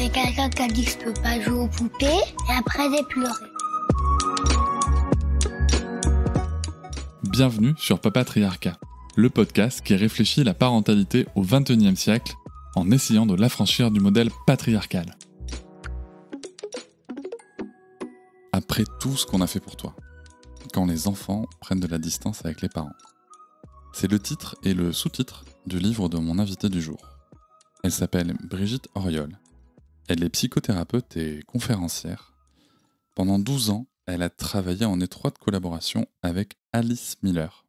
avait quelqu'un qui a dit que je peux pas jouer aux poupées, et après j'ai pleuré. Bienvenue sur Papatriarcat, le podcast qui réfléchit la parentalité au XXIe siècle en essayant de l'affranchir du modèle patriarcal. Après tout ce qu'on a fait pour toi, quand les enfants prennent de la distance avec les parents. C'est le titre et le sous-titre du livre de mon invitée du jour. Elle s'appelle Brigitte Auriol. Elle est psychothérapeute et conférencière. Pendant 12 ans, elle a travaillé en étroite collaboration avec Alice Miller.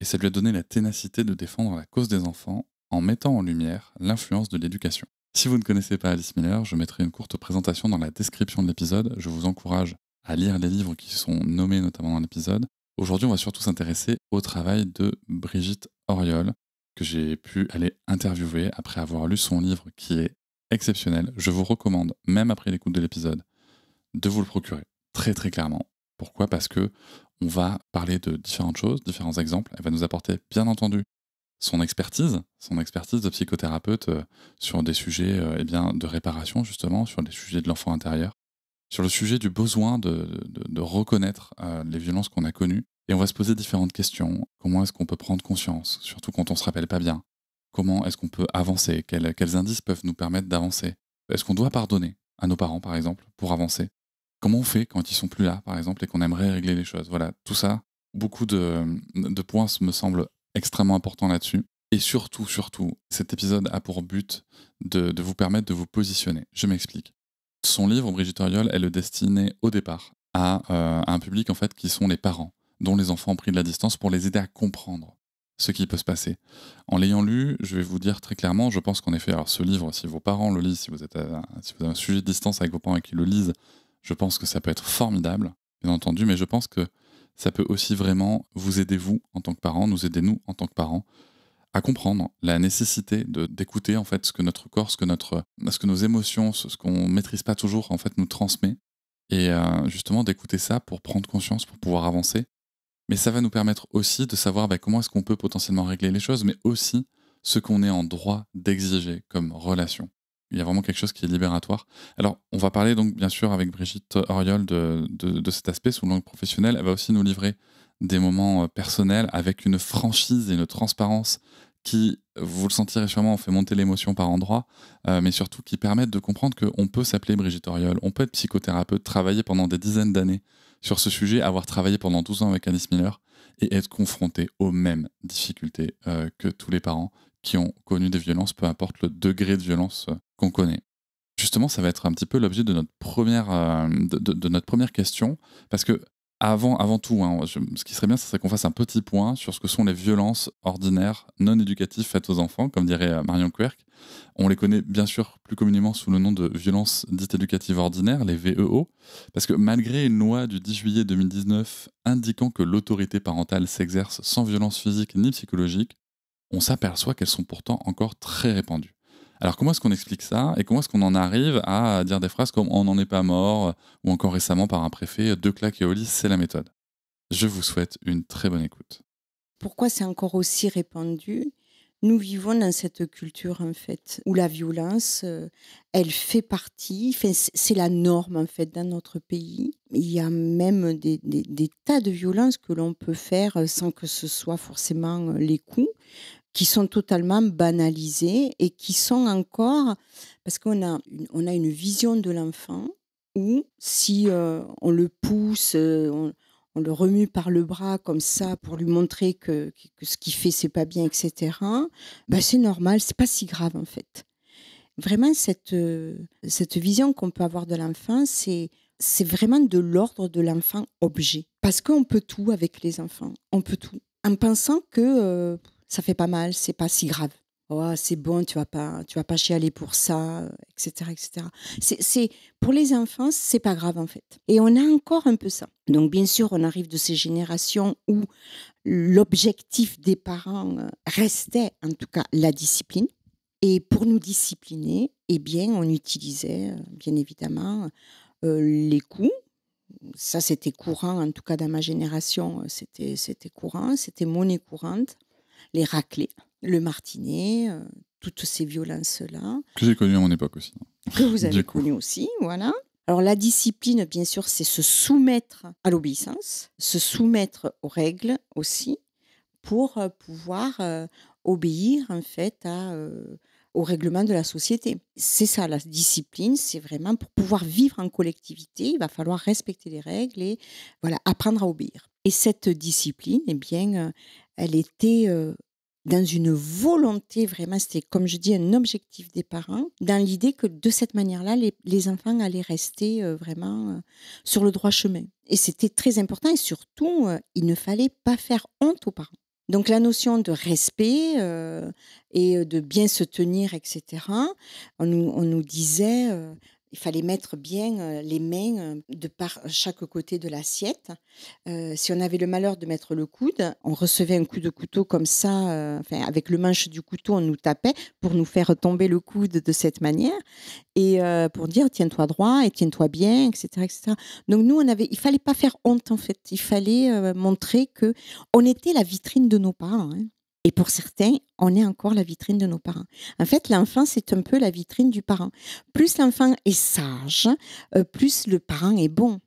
Et ça lui a donné la ténacité de défendre la cause des enfants en mettant en lumière l'influence de l'éducation. Si vous ne connaissez pas Alice Miller, je mettrai une courte présentation dans la description de l'épisode. Je vous encourage à lire les livres qui sont nommés notamment dans l'épisode. Aujourd'hui, on va surtout s'intéresser au travail de Brigitte Auriol, que j'ai pu aller interviewer après avoir lu son livre qui est exceptionnel. Je vous recommande, même après l'écoute de l'épisode, de vous le procurer, très très clairement. Pourquoi ? Parce que on va parler de différentes choses, différents exemples. Elle va nous apporter, bien entendu, son expertise de psychothérapeute sur des sujets de réparation, justement, sur les sujets de l'enfant intérieur, sur le sujet du besoin de reconnaître les violences qu'on a connues. Et on va se poser différentes questions. Comment est-ce qu'on peut prendre conscience, surtout quand on ne se rappelle pas bien ? Comment est-ce qu'on peut avancer ? Quels indices peuvent nous permettre d'avancer ? Est-ce qu'on doit pardonner à nos parents, par exemple, pour avancer ? Comment on fait quand ils sont plus là, par exemple, et qu'on aimerait régler les choses ? Voilà, tout ça, beaucoup de points me semblent extrêmement importants là-dessus. Et surtout, cet épisode a pour but de vous permettre de vous positionner. Je m'explique. Son livre, Brigitte Auriol, est le destiné au départ à un public en fait qui sont les parents, dont les enfants ont pris de la distance pour les aider à comprendre ce qui peut se passer. En l'ayant lu, je vais vous dire très clairement, je pense qu'en effet, alors ce livre, si vos parents le lisent, si vous avez un sujet de distance avec vos parents et qu'ils le lisent, je pense que ça peut être formidable, bien entendu, mais je pense que ça peut aussi vraiment vous aider, vous, en tant que parents, nous aider, nous, en tant que parents, à comprendre la nécessité d'écouter en fait ce que notre corps, ce que nos émotions, ce qu'on maîtrise pas toujours en fait nous transmet, et justement d'écouter ça pour prendre conscience, pour pouvoir avancer. Mais ça va nous permettre aussi de savoir comment est-ce qu'on peut potentiellement régler les choses, mais aussi ce qu'on est en droit d'exiger comme relation. Il y a vraiment quelque chose qui est libératoire. Alors, on va parler donc bien sûr avec Brigitte Auriol de cet aspect sous l'angle professionnel. Elle va aussi nous livrer des moments personnels avec une franchise et une transparence qui, vous le sentirez sûrement, ont fait monter l'émotion par endroits, mais surtout qui permettent de comprendre qu'on peut s'appeler Brigitte Auriol, on peut être psychothérapeute, travailler pendant des dizaines d'années sur ce sujet, avoir travaillé pendant 12 ans avec Alice Miller et être confronté aux mêmes difficultés que tous les parents qui ont connu des violences, peu importe le degré de violence qu'on connaît. Justement, ça va être un petit peu l'objet de notre première question, parce que avant tout, ce qui serait bien, ce serait qu'on fasse un petit point sur ce que sont les violences ordinaires non éducatives faites aux enfants, comme dirait Marion Querc. On les connaît bien sûr plus communément sous le nom de violences dites éducatives ordinaires, les VEO, parce que malgré une loi du 10 juillet 2019 indiquant que l'autorité parentale s'exerce sans violence physique ni psychologique, on s'aperçoit qu'elles sont pourtant encore très répandues. Alors comment est-ce qu'on explique ça et comment est-ce qu'on en arrive à dire des phrases comme « on n'en est pas mort » ou encore récemment par un préfet « 2 claques et au lit, c'est la méthode ». Je vous souhaite une très bonne écoute. Pourquoi c'est encore aussi répandu ? Nous vivons dans cette culture en fait où la violence, elle fait partie, c'est la norme en fait dans notre pays. Il y a même des tas de violences que l'on peut faire sans que ce soit forcément les coups, qui sont totalement banalisés et qui sont encore, parce on a une vision de l'enfant où si on le pousse, on le remue par le bras comme ça pour lui montrer que ce qu'il fait c'est pas bien, etc. C'est normal, c'est pas si grave en fait. Vraiment cette vision qu'on peut avoir de l'enfant, c'est vraiment de l'ordre de l'enfant objet. Parce qu'on peut tout avec les enfants, on peut tout. En pensant que ça fait pas mal, c'est pas si grave. Oh, c'est bon, tu vas pas chialer pour ça, etc., etc. C'est pour les enfants, c'est pas grave en fait. Et on a encore un peu ça. Donc bien sûr, on arrive de ces générations où l'objectif des parents restait, en tout cas, la discipline. Et pour nous discipliner, eh bien, on utilisait bien évidemment les coups. Ça, c'était courant, en tout cas dans ma génération, c'était courant, c'était monnaie courante. Les raclés, le martinet, toutes ces violences-là. Que j'ai connu à mon époque aussi. que vous avez Du coup. connu aussi, voilà. Alors la discipline, bien sûr, c'est se soumettre à l'obéissance, se soumettre aux règles aussi, pour pouvoir obéir en fait au règlement de la société. C'est ça, la discipline, c'est vraiment pour pouvoir vivre en collectivité, il va falloir respecter les règles et voilà, apprendre à obéir. Et cette discipline, eh bien, elle était dans une volonté, vraiment, c'était comme je dis, un objectif des parents, dans l'idée que de cette manière-là, les enfants allaient rester vraiment sur le droit chemin. Et c'était très important et surtout, il ne fallait pas faire honte aux parents. Donc la notion de respect et de bien se tenir, etc., on nous disait il fallait mettre bien les mains de par chaque côté de l'assiette. Si on avait le malheur de mettre le coude, on recevait un coup de couteau comme ça, enfin, avec le manche du couteau, on nous tapait pour nous faire tomber le coude de cette manière et pour dire tiens-toi droit et tiens-toi bien, etc., etc. Donc nous, il fallait pas faire honte en fait. Il fallait montrer que on était la vitrine de nos parents. Hein. Et pour certains, on est encore la vitrine de nos parents. En fait, l'enfant, c'est un peu la vitrine du parent. Plus l'enfant est sage, plus le parent est bon.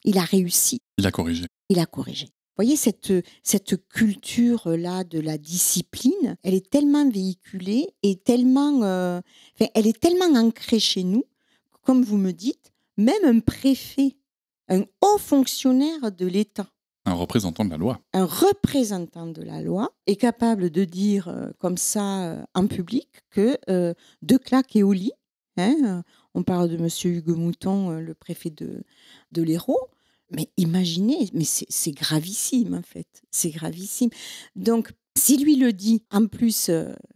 Il a réussi. Il a corrigé. Il a corrigé. Vous voyez, cette culture-là de la discipline, elle est tellement véhiculée et tellement, elle est tellement ancrée chez nous, que, comme vous me dites, même un préfet, un haut fonctionnaire de l'État, Un représentant de la loi. un représentant de la loi est capable de dire comme ça en public que deux claques et au lit, hein, on parle de monsieur Hugues Mouton, le préfet de l'Hérault, mais imaginez, mais c'est gravissime en fait, c'est gravissime. Donc, si lui le dit, en plus,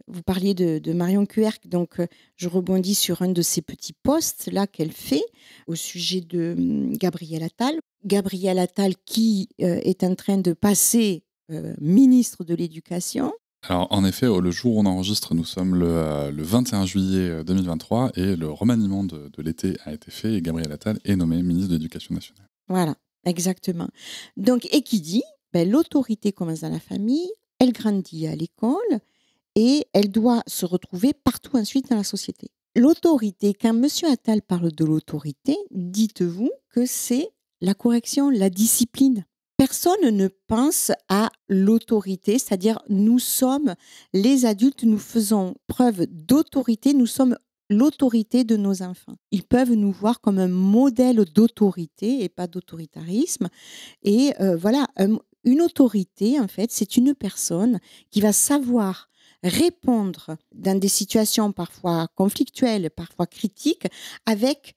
vous parliez de Marion Cuerck, donc je rebondis sur un de ces petits posts là qu'elle fait au sujet de Gabriel Attal. Gabriel Attal qui est en train de passer ministre de l'Éducation. Alors, en effet, le jour où on enregistre, nous sommes le 21 juillet 2023 et le remaniement de l'été a été fait et Gabriel Attal est nommé ministre de l'Éducation nationale. Voilà, exactement. Donc, et qui dit, l'autorité commence dans la famille, elle grandit à l'école et elle doit se retrouver partout ensuite dans la société. L'autorité, quand M. Attal parle de l'autorité, dites-vous que c'est la correction, la discipline. Personne ne pense à l'autorité, c'est-à-dire nous sommes les adultes, nous faisons preuve d'autorité, nous sommes l'autorité de nos enfants. Ils peuvent nous voir comme un modèle d'autorité et pas d'autoritarisme. Et voilà, une autorité, en fait, c'est une personne qui va savoir répondre dans des situations parfois conflictuelles, parfois critiques, avec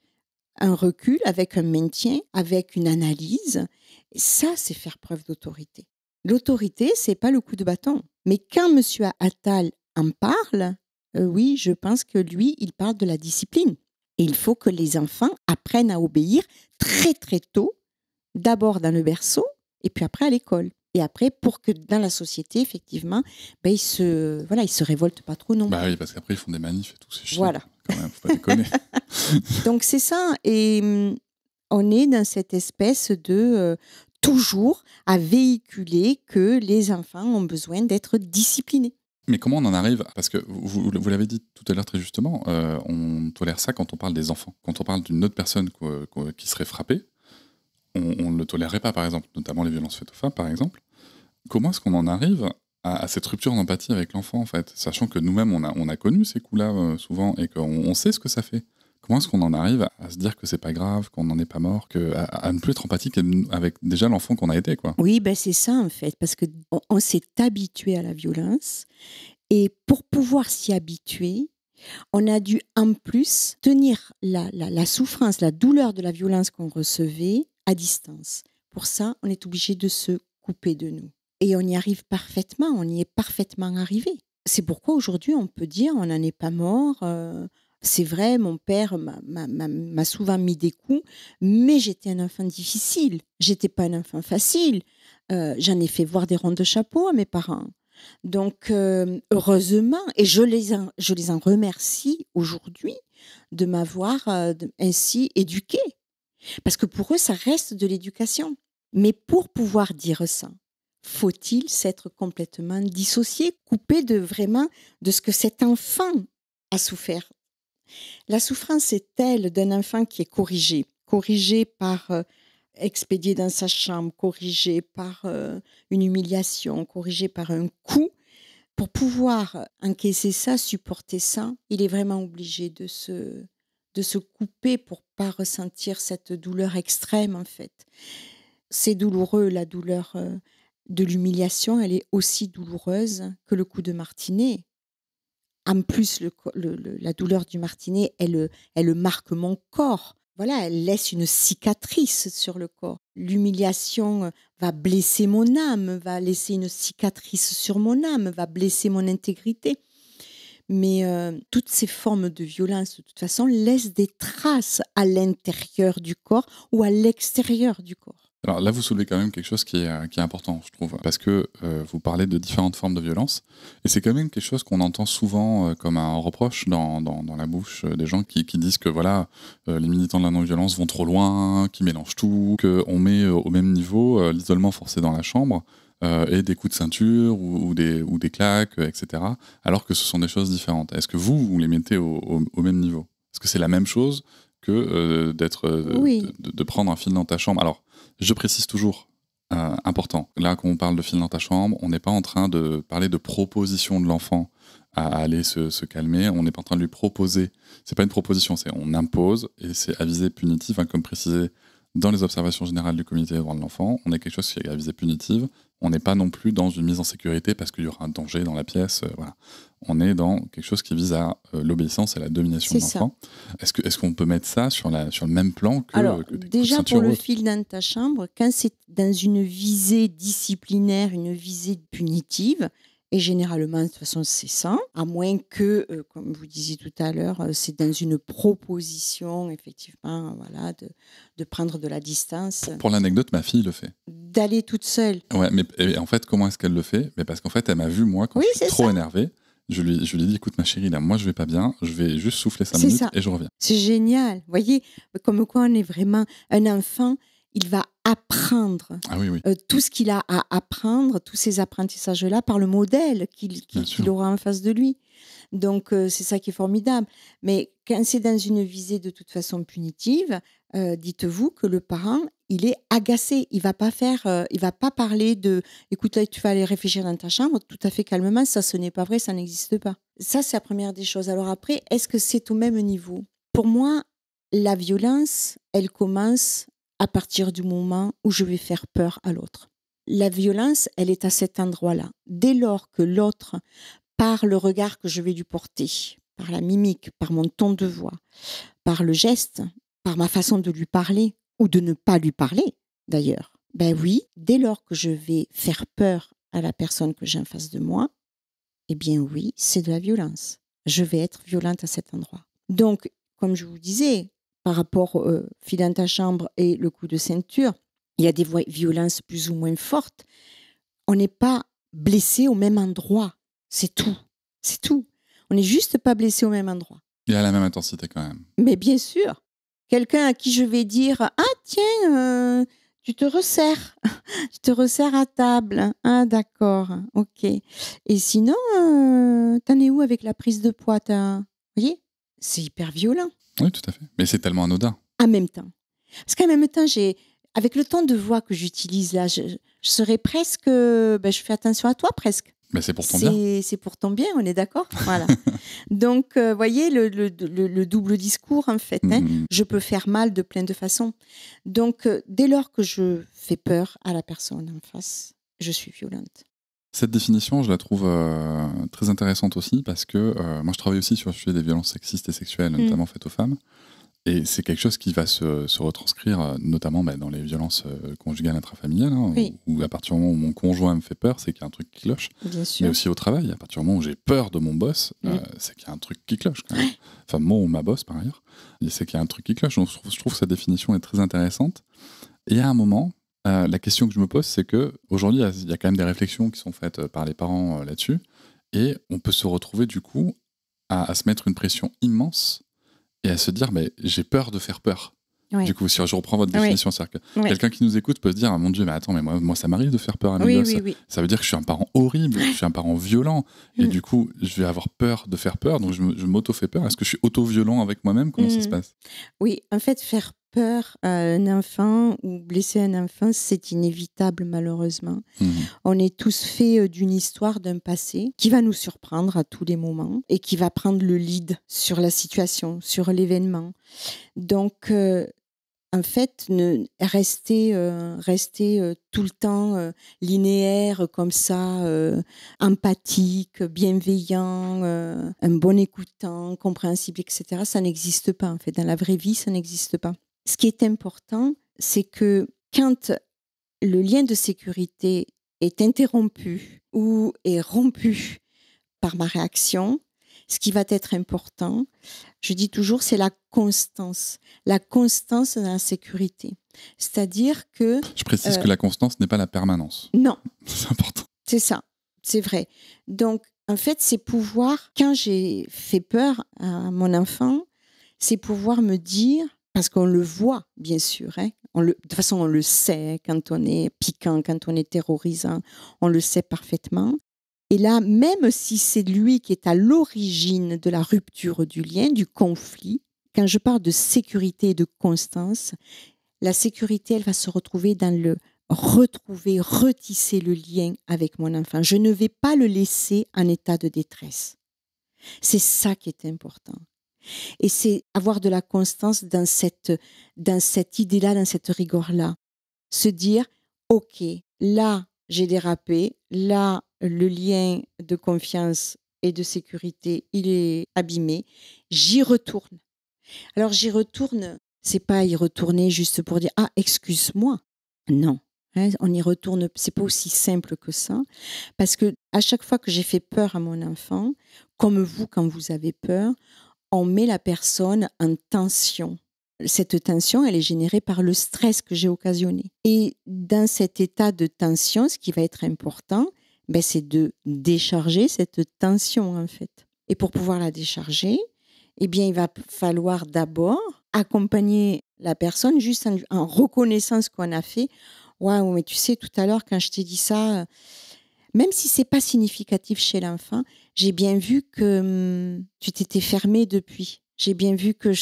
un recul, avec un maintien, avec une analyse. Et ça, c'est faire preuve d'autorité. L'autorité, c'est pas le coup de bâton. Mais quand M. Attal en parle, oui, je pense que lui, il parle de la discipline. Et il faut que les enfants apprennent à obéir très très tôt, d'abord dans le berceau, et puis après à l'école. Et après, pour que dans la société, effectivement, ils se révoltent pas trop non. Bah oui, parce qu'après, ils font des manifs et tout, c'est chiant. Voilà. Quand même, faut pas déconner. Donc c'est ça. Et on est dans cette espèce de toujours à véhiculer que les enfants ont besoin d'être disciplinés. Mais comment on en arrive? Parce que vous l'avez dit tout à l'heure très justement, on tolère ça quand on parle des enfants. Quand on parle d'une autre personne qui serait frappée, on ne le tolérerait pas, par exemple, notamment les violences faites aux femmes, par exemple. Comment est-ce qu'on en arrive à cette rupture d'empathie avec l'enfant, en fait, sachant que nous-mêmes, on a connu ces coups-là souvent et qu'on sait ce que ça fait. Comment est-ce qu'on en arrive à se dire que c'est pas grave, qu'on n'en est pas mort, à ne plus être empathique avec déjà l'enfant qu'on a été, quoi? Oui, c'est ça en fait, parce qu'on s'est habitué à la violence et pour pouvoir s'y habituer, on a dû en plus tenir la souffrance, la douleur de la violence qu'on recevait à distance. Pour ça, on est obligé de se couper de nous. Et on y arrive parfaitement, on y est parfaitement arrivé. C'est pourquoi aujourd'hui, on peut dire on n'en est pas mort. C'est vrai, mon père m'a souvent mis des coups, mais j'étais un enfant difficile. J'étais pas un enfant facile. J'en ai fait voir des ronds de chapeau à mes parents. Donc, heureusement, et je les en remercie aujourd'hui de m'avoir ainsi éduquée. Parce que pour eux, ça reste de l'éducation. Mais pour pouvoir dire ça, faut-il s'être complètement dissocié, coupé de ce que cet enfant a souffert La souffrance est telle d'un enfant qui est corrigé par expédié dans sa chambre, corrigé par une humiliation, corrigé par un coup. Pour pouvoir encaisser ça, supporter ça, il est vraiment obligé de se couper pour pas ressentir cette douleur extrême, en fait. C'est douloureux, la douleur de l'humiliation, elle est aussi douloureuse que le coup de martinet. En plus, la douleur du martinet, elle marque mon corps. Voilà, elle laisse une cicatrice sur le corps. L'humiliation va blesser mon âme, va laisser une cicatrice sur mon âme, va blesser mon intégrité. Mais toutes ces formes de violence, de toute façon, laissent des traces à l'intérieur du corps ou à l'extérieur du corps. Alors là, vous soulevez quand même quelque chose qui est important, je trouve, parce que vous parlez de différentes formes de violence, et c'est quand même quelque chose qu'on entend souvent comme un reproche dans la bouche des gens qui disent que voilà, les militants de la non-violence vont trop loin, qui mélangent tout, qu'on met au même niveau l'isolement forcé dans la chambre et des coups de ceinture ou des claques, etc., alors que ce sont des choses différentes. Est-ce que vous les mettez au même niveau? Est-ce que c'est la même chose que Oui. de prendre un fil dans ta chambre? Alors, je précise toujours, important, là quand on parle de fil dans ta chambre, on n'est pas en train de parler de proposition de l'enfant à aller se calmer, on n'est pas en train de lui proposer, c'est pas une proposition, c'est on impose, et c'est à visée punitive, hein, comme précisé dans les observations générales du comité des droits de l'enfant, on est quelque chose qui est à visée punitive, on n'est pas non plus dans une mise en sécurité parce qu'il y aura un danger dans la pièce, voilà. On est dans quelque chose qui vise à l'obéissance et la domination de l'enfant. Est-ce qu'on peut mettre ça sur le même plan que, Alors, que des déjà coups de ceinture pour le autres? fil dans ta chambre, quand c'est dans une visée disciplinaire, une visée punitive, et généralement, de toute façon, c'est ça, à moins que, comme vous disiez tout à l'heure, c'est dans une proposition, effectivement, voilà, de prendre de la distance, Pour l'anecdote, ma fille le fait. d'aller toute seule. Ouais, mais et en fait, comment est-ce qu'elle le fait? Mais parce qu'en fait, elle m'a vu, moi, quand Oui, je suis c'est trop ça. énervé, je lui ai dit, écoute ma chérie, là, moi je vais pas bien, je vais juste souffler 5 C'est minutes ça. et je reviens. C'est génial. Vous voyez, comme quoi on est vraiment un enfant, il va apprendre Ah oui, oui, tout ce qu'il a à apprendre, tous ces apprentissages-là, par le modèle bien sûr. qu'il aura en face de lui. Donc, c'est ça qui est formidable. Mais quand c'est dans une visée de toute façon punitive, dites-vous que le parent, il est agacé. Il va pas parler de écoute, là, tu vas aller réfléchir dans ta chambre tout à fait calmement. Ça, ce n'est pas vrai, ça n'existe pas. Ça, c'est la première des choses. Alors après, est-ce que c'est au même niveau? Pour moi, la violence, elle commence à partir du moment où je vais faire peur à l'autre. La violence, elle est à cet endroit-là. Dès lors que l'autre, par le regard que je vais lui porter, par la mimique, par mon ton de voix, par le geste, par ma façon de lui parler ou de ne pas lui parler, d'ailleurs. Ben oui, dès lors que je vais faire peur à la personne que j'ai en face de moi, eh bien oui, c'est de la violence. Je vais être violente à cet endroit. Donc, comme je vous disais, par rapport au fil dans ta chambre et le coup de ceinture, il y a des violences plus ou moins fortes. On n'est pas blessé au même endroit. C'est tout. C'est tout. On n'est juste pas blessé au même endroit. Il y a la même intensité quand même. Mais bien sûr, quelqu'un à qui je vais dire « Ah tiens, tu te resserres. Tu te resserres à table. Ah d'accord, ok. Et sinon, t'en es où avec la prise de poids? Vous voyez? C'est hyper violent. Oui, tout à fait. Mais c'est tellement anodin. En même temps. Parce qu'en même temps, avec le ton de voix que j'utilise là, je serais presque... je fais attention à toi presque. Mais c'est pour ton bien. C'est pour ton bien, on est d'accord? Voilà. Donc, voyez le double discours, en fait. Hein. Mhm. Je peux faire mal de plein de façons. Donc, dès lors que je fais peur à la personne en face, je suis violente. Cette définition, je la trouve très intéressante aussi parce que moi, je travaille aussi sur le sujet des violences sexistes et sexuelles, notamment faites aux femmes. Et c'est quelque chose qui va se retranscrire notamment dans les violences conjugales intrafamiliales, hein, Oui. où à partir du moment où mon conjoint me fait peur, c'est qu'il y a un truc qui cloche. Bien sûr. Mais aussi au travail, à partir du moment où j'ai peur de mon boss, c'est qu'il y a un truc qui cloche quand même. Enfin, mon ou ma boss par ailleurs, c'est qu'il y a un truc qui cloche. Donc je trouve que cette définition est très intéressante. Et à un moment, la question que je me pose, c'est qu'aujourd'hui, il y a quand même des réflexions qui sont faites par les parents là-dessus, et on peut se retrouver du coup à se mettre une pression immense et à se dire, mais j'ai peur de faire peur. Ouais. Du coup, si je reprends votre Oui. définition, c'est-à-dire que Ouais. quelqu'un qui nous écoute peut se dire, ah, mon Dieu, mais attends, mais moi ça m'arrive de faire peur à mes Oui, gosses. oui, oui. Ça veut dire que je suis un parent horrible, je suis un parent violent. Et Mm. du coup, je vais avoir peur de faire peur, donc je m'auto-fais peur. Est-ce que je suis auto-violent avec moi-même? Comment ça se passe? Oui, en fait, faire peur à un enfant ou blesser un enfant, c'est inévitable, malheureusement. On est tous faits d'une histoire, d'un passé qui va nous surprendre à tous les moments et qui va prendre le lead sur la situation, sur l'événement. Donc, en fait, rester tout le temps linéaire comme ça, empathique, bienveillant, un bon écoutant, compréhensible, etc., ça n'existe pas, en fait. Dans la vraie vie, ça n'existe pas. Ce qui est important, c'est que quand le lien de sécurité est interrompu ou est rompu par ma réaction, ce qui va être important, je dis toujours, c'est la constance dans la sécurité. C'est-à-dire que... Je précise que la constance n'est pas la permanence. Non. C'est important. C'est ça, c'est vrai. Donc, en fait, c'est pouvoir, quand j'ai fait peur à mon enfant, c'est pouvoir me dire, parce qu'on le voit, bien sûr, hein, de toute façon, on le sait, quand on est piquant, quand on est terrorisant, on le sait parfaitement. Et là, même si c'est lui qui est à l'origine de la rupture du lien, du conflit, quand je parle de sécurité et de constance, la sécurité, elle va se retrouver dans le retisser le lien avec mon enfant. Je ne vais pas le laisser en état de détresse. C'est ça qui est important. Et c'est avoir de la constance dans cette idée-là, dans cette rigueur-là. Se dire, OK, là, j'ai dérapé, là, le lien de confiance et de sécurité, il est abîmé, j'y retourne. Alors, j'y retourne, c'est pas y retourner juste pour dire, ah, excuse-moi. Non, hein, on y retourne, c'est pas aussi simple que ça, parce que à chaque fois que j'ai fait peur à mon enfant, comme vous, quand vous avez peur, on met la personne en tension. Cette tension, elle est générée par le stress que j'ai occasionné. Et dans cet état de tension, ce qui va être important, c'est de décharger cette tension, en fait. Et pour pouvoir la décharger, eh bien, il va falloir d'abord accompagner la personne juste en reconnaissant ce qu'on a fait. Waouh, mais tu sais, tout à l'heure, quand je t'ai dit ça, même si c'est pas significatif chez l'enfant, j'ai bien vu que tu t'étais fermée depuis. J'ai bien vu que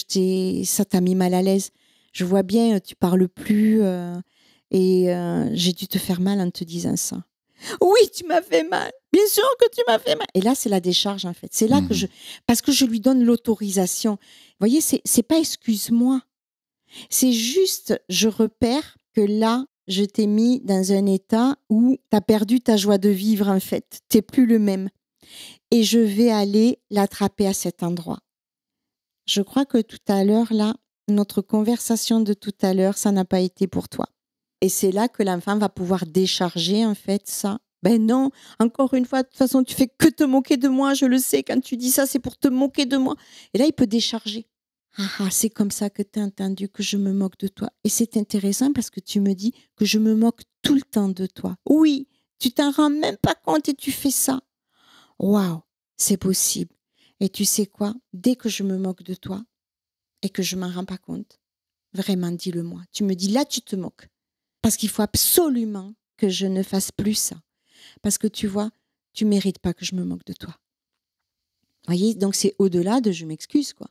ça t'a mis mal à l'aise. Je vois bien, tu parles plus et j'ai dû te faire mal en te disant ça. Oui, tu m'as fait mal. Bien sûr que tu m'as fait mal. Et là, c'est la décharge, en fait. C'est là que parce que je lui donne l'autorisation. Vous voyez, c'est pas excuse-moi. C'est juste, je repère que là, je t'ai mis dans un état où tu as perdu ta joie de vivre, en fait. Tu n'es plus le même. Et je vais aller l'attraper à cet endroit. Je crois que tout à l'heure, là, notre conversation de tout à l'heure, ça n'a pas été pour toi. Et c'est là que l'enfant va pouvoir décharger, en fait, ça. Ben non, encore une fois, de toute façon, tu fais que te moquer de moi, je le sais. Quand tu dis ça, c'est pour te moquer de moi. Et là, il peut décharger. Ah, c'est comme ça que tu as entendu que je me moque de toi. Et c'est intéressant parce que tu me dis que je me moque tout le temps de toi. Oui, tu t'en rends même pas compte et tu fais ça. Waouh, c'est possible. Et tu sais quoi? Dès que je me moque de toi et que je m'en rends pas compte, vraiment, dis-le-moi. Tu me dis, là, tu te moques. Parce qu'il faut absolument que je ne fasse plus ça. Parce que tu vois, tu mérites pas que je me moque de toi. Voyez, donc c'est au-delà de je m'excuse, quoi.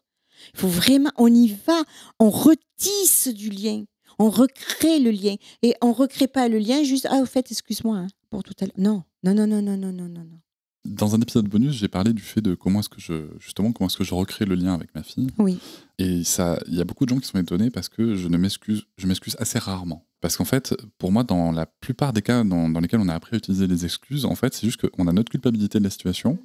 Il faut vraiment, on y va, on retisse du lien, on recrée le lien. Et on ne recrée pas le lien juste, ah, au fait, excuse-moi hein, pour tout à l'heure. Non. Dans un épisode bonus, j'ai parlé du fait de comment est-ce que je recrée le lien avec ma fille. Oui. Et ça, il y a beaucoup de gens qui sont étonnés parce que je m'excuse assez rarement. Parce qu'en fait, pour moi, dans la plupart des cas dans lesquels on a appris à utiliser les excuses, en fait, c'est juste qu'on a notre culpabilité de la situation,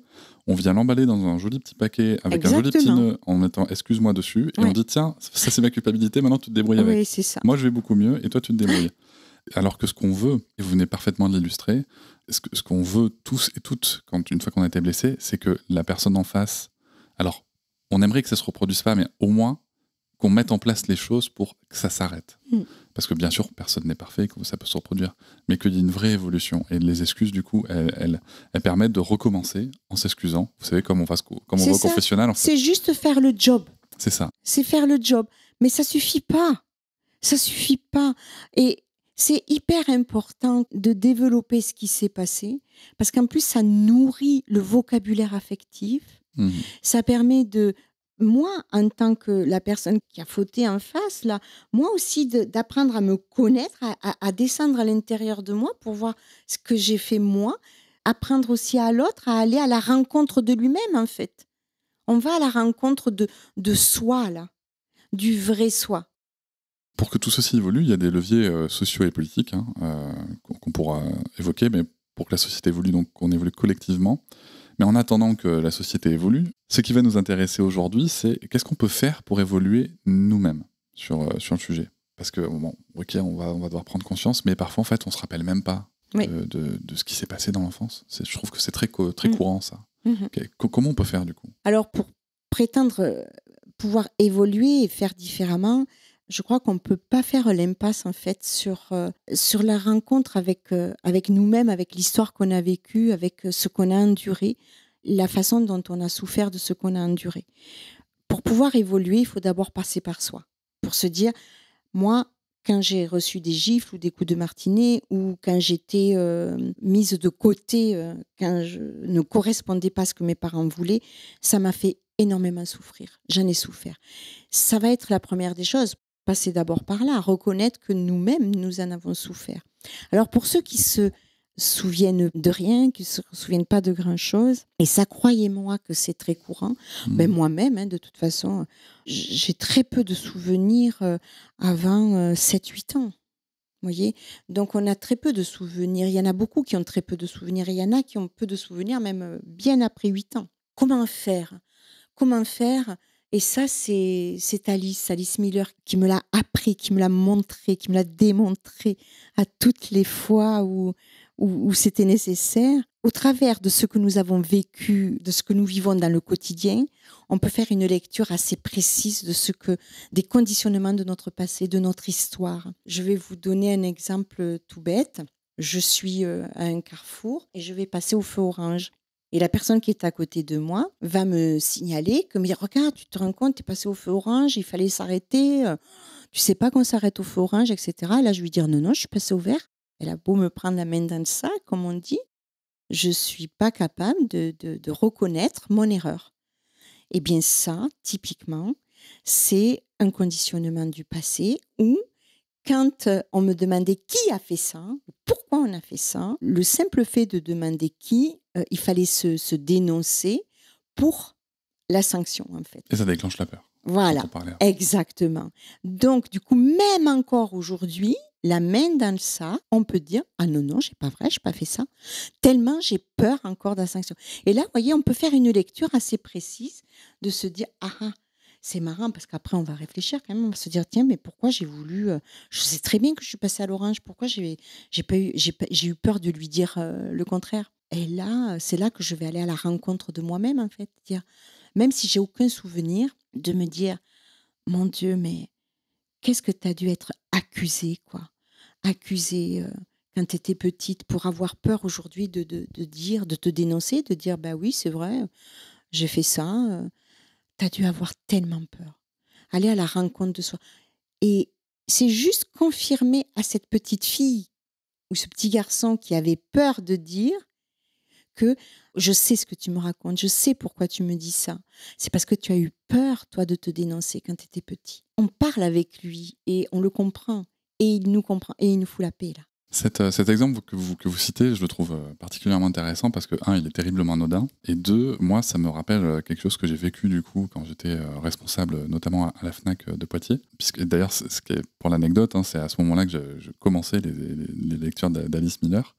on vient l'emballer dans un joli petit paquet avec un joli petit nœud en mettant excuse-moi dessus, et on dit tiens, ça c'est ma culpabilité, maintenant tu te débrouilles avec. Oui, c'est ça. Moi je vais beaucoup mieux et toi tu te débrouilles. Alors que ce qu'on veut, et vous venez parfaitement de l'illustrer, ce qu'on veut tous et toutes, une fois qu'on a été blessé, c'est que la personne en face, alors on aimerait que ça se reproduise pas, mais au moins qu'on mette en place les choses pour que ça s'arrête. Parce que bien sûr, personne n'est parfait, que ça peut se reproduire, mais qu'il y ait une vraie évolution. Et les excuses, du coup, elles permettent de recommencer en s'excusant. Vous savez, comme on va au confessionnal. En fait. C'est juste faire le job. C'est ça. C'est faire le job. Mais ça suffit pas. Ça suffit pas. Et c'est hyper important de développer ce qui s'est passé, parce qu'en plus, ça nourrit le vocabulaire affectif. Mhm. Ça permet de, moi, en tant que la personne qui a fauté en face, là, moi aussi, d'apprendre à me connaître, à descendre à l'intérieur de moi pour voir ce que j'ai fait moi, apprendre aussi à l'autre à aller à la rencontre de lui-même, en fait. On va à la rencontre de soi, là, du vrai soi. Pour que tout ceci évolue, il y a des leviers sociaux et politiques qu'on pourra évoquer, mais pour que la société évolue, donc qu'on évolue collectivement. Mais en attendant que la société évolue, ce qui va nous intéresser aujourd'hui, c'est qu'est-ce qu'on peut faire pour évoluer nous-mêmes sur le sujet. Parce que, bon, ok, on va devoir prendre conscience, mais parfois, en fait, on ne se rappelle même pas de ce qui s'est passé dans l'enfance. Je trouve que c'est très courant, ça. Okay. Comment on peut faire, du coup ? Alors, pour prétendre pouvoir évoluer et faire différemment, je crois qu'on ne peut pas faire l'impasse, en fait, sur la rencontre avec nous-mêmes, avec l'histoire qu'on a vécue, avec ce qu'on a enduré, la façon dont on a souffert de ce qu'on a enduré. Pour pouvoir évoluer, il faut d'abord passer par soi. Pour se dire, moi, quand j'ai reçu des gifles ou des coups de martinet, ou quand j'étais mise de côté, quand je ne correspondais pas à ce que mes parents voulaient, ça m'a fait énormément souffrir. J'en ai souffert. Ça va être la première des choses. Passer d'abord par là, reconnaître que nous-mêmes, nous en avons souffert. Alors pour ceux qui se souviennent de rien, qui ne se souviennent pas de grand-chose, et ça, croyez-moi que c'est très courant, ben moi-même, de toute façon, j'ai très peu de souvenirs avant 7-8 ans. Vous voyez ? Donc on a très peu de souvenirs. Il y en a beaucoup qui ont très peu de souvenirs, et il y en a qui ont peu de souvenirs même bien après 8 ans. Comment faire ? Et ça, c'est Alice Miller qui me l'a appris, qui me l'a montré, qui me l'a démontré à toutes les fois où c'était nécessaire. Au travers de ce que nous avons vécu, de ce que nous vivons dans le quotidien, on peut faire une lecture assez précise des conditionnements de notre passé, de notre histoire. Je vais vous donner un exemple tout bête. Je suis à un carrefour et je vais passer au feu orange. Et la personne qui est à côté de moi va me signaler que, mais regarde, tu te rends compte, tu es passé au feu orange, il fallait s'arrêter, tu sais pas qu'on s'arrête au feu orange, etc. Et là, je lui dis non, je suis passée au vert. Elle a beau me prendre la main dans le sac, comme on dit, je suis pas capable de reconnaître mon erreur. Eh bien ça, typiquement, c'est un conditionnement du passé où, quand on me demandait qui a fait ça, pourquoi on a fait ça, le simple fait de demander qui, il fallait se dénoncer pour la sanction, en fait. Et ça déclenche la peur. Voilà, exactement. Donc, du coup, même encore aujourd'hui, la main dans le sac, on peut dire « Ah non, c'est pas vrai, j'ai pas fait ça », tellement j'ai peur encore de la sanction. Et là, vous voyez, on peut faire une lecture assez précise de se dire « Ah, c'est marrant parce qu'après, on va réfléchir quand même, on va se dire, tiens, mais pourquoi j'ai voulu... je sais très bien que je suis passée à l'orange, pourquoi j'ai eu peur de lui dire le contraire. Et là, c'est là que je vais aller à la rencontre de moi-même, en fait. Dire, même si j'ai aucun souvenir, de me dire, mon Dieu, mais qu'est-ce que tu as dû être accusée, quoi. Accusée quand tu étais petite, pour avoir peur aujourd'hui de dire, de te dénoncer, de dire, bah oui, c'est vrai, j'ai fait ça... T'as dû avoir tellement peur. Aller à la rencontre de soi. Et c'est juste confirmer à cette petite fille ou ce petit garçon qui avait peur de dire que je sais ce que tu me racontes, je sais pourquoi tu me dis ça. C'est parce que tu as eu peur, toi, de te dénoncer quand tu étais petit. On parle avec lui et on le comprend. Et il nous comprend et il nous fout la paix, là. Cet exemple que vous citez, je le trouve particulièrement intéressant parce que, un, il est terriblement anodin, et deux, moi, ça me rappelle quelque chose que j'ai vécu du coup quand j'étais responsable, notamment à la FNAC de Poitiers. Puisque d'ailleurs, ce qui est, pour l'anecdote, c'est à ce moment-là que je commençais les lectures d'Alice Miller,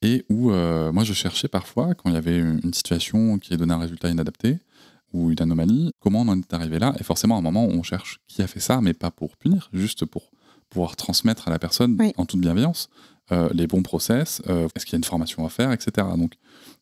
et où moi je cherchais parfois, quand il y avait une situation qui donnait un résultat inadapté, ou une anomalie, comment on en est arrivé là. Et forcément, à un moment, on cherche qui a fait ça, mais pas pour punir, juste pour pouvoir transmettre à la personne, en toute bienveillance, les bons process, est-ce qu'il y a une formation à faire, etc. Donc,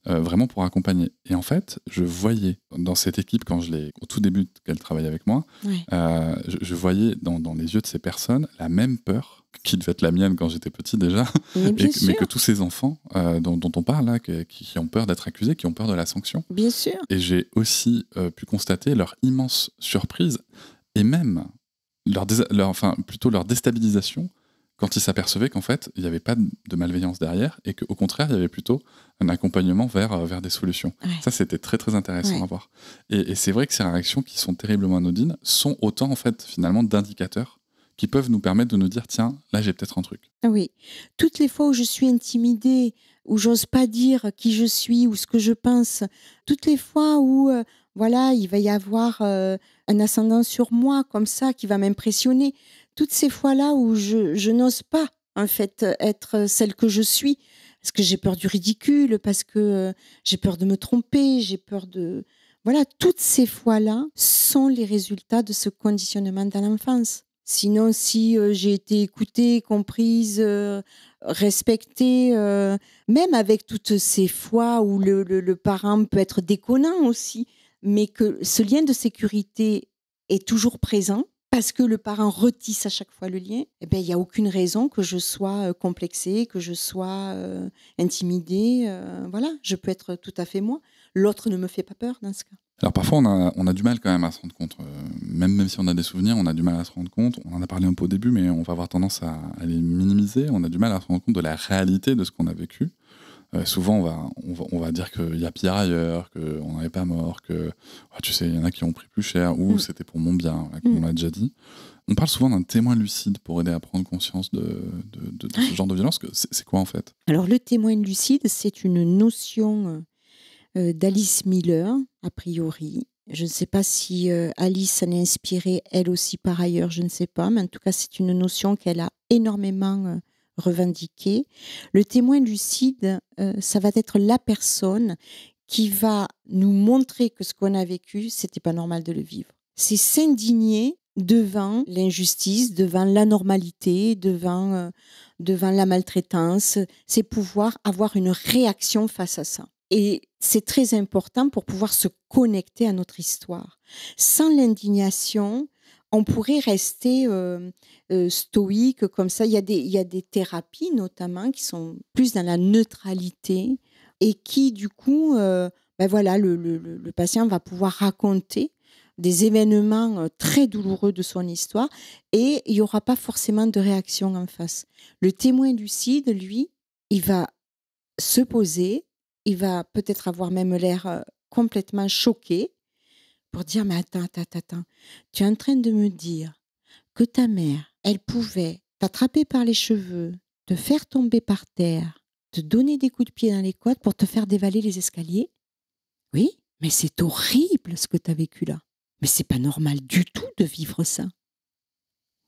vraiment pour accompagner. Et en fait, je voyais dans cette équipe, au tout début qu'elle travaillait avec moi, je voyais dans les yeux de ces personnes la même peur qui devait être la mienne quand j'étais petit déjà, mais que tous ces enfants dont on parle là, qui ont peur d'être accusés, qui ont peur de la sanction. Bien sûr. Et j'ai aussi pu constater leur immense surprise, et même plutôt leur déstabilisation quand ils s'apercevaient qu'en fait, il n'y avait pas de malveillance derrière et qu'au contraire, il y avait plutôt un accompagnement vers des solutions. Ouais. Ça, c'était très, très intéressant Ouais. à voir. Et c'est vrai que ces réactions qui sont terriblement anodines sont autant, en fait, finalement, d'indicateurs qui peuvent nous permettre de nous dire, tiens, là, j'ai peut-être un truc. Oui. Toutes les fois où je suis intimidée, où j'ose pas dire qui je suis ou ce que je pense, toutes les fois où voilà, il va y avoir un ascendant sur moi comme ça qui va m'impressionner, toutes ces fois-là où je n'ose pas en fait être celle que je suis parce que j'ai peur du ridicule, parce que j'ai peur de me tromper, j'ai peur de voilà, toutes ces fois-là sont les résultats de ce conditionnement dans l'enfance. Sinon, si j'ai été écoutée, comprise, respectée, même avec toutes ces fois où le parent peut être déconnant aussi, mais que ce lien de sécurité est toujours présent parce que le parent retisse à chaque fois le lien, eh ben, il n'y a aucune raison que je sois complexée, que je sois intimidée. Voilà, je peux être tout à fait moi. L'autre ne me fait pas peur dans ce cas. Alors parfois, on a du mal quand même à se rendre compte. Même si on a des souvenirs, on a du mal à se rendre compte. On en a parlé un peu au début, mais on va avoir tendance à les minimiser. On a du mal à se rendre compte de la réalité de ce qu'on a vécu. Souvent, on va dire qu'il y a pire ailleurs, qu'on n'est pas mort, que tu sais, il y en a qui ont pris plus cher, ou c'était pour mon bien, comme on l'a déjà dit. On parle souvent d'un témoin lucide pour aider à prendre conscience de ce genre de violence. C'est quoi en fait ? Alors le témoin lucide, c'est une notion d'Alice Miller, a priori. Je ne sais pas si Alice s'en est inspirée, elle aussi par ailleurs, je ne sais pas, mais en tout cas c'est une notion qu'elle a énormément revendiquée. Le témoin lucide, ça va être la personne qui va nous montrer que ce qu'on a vécu, c'était pas normal de le vivre. C'est s'indigner devant l'injustice, devant l'anormalité, devant la maltraitance, c'est pouvoir avoir une réaction face à ça. Et c'est très important pour pouvoir se connecter à notre histoire. Sans l'indignation, on pourrait rester stoïque comme ça. Il y a des thérapies notamment qui sont plus dans la neutralité et qui, du coup, voilà, le patient va pouvoir raconter des événements très douloureux de son histoire et il n'y aura pas forcément de réaction en face. Le témoin lucide, lui, il va se poser, il va peut-être avoir même l'air complètement choqué pour dire « Mais attends, tu es en train de me dire que ta mère, elle pouvait t'attraper par les cheveux, te faire tomber par terre, te donner des coups de pied dans les côtes pour te faire dévaler les escaliers? Oui, mais c'est horrible ce que tu as vécu là. Mais c'est pas normal du tout de vivre ça.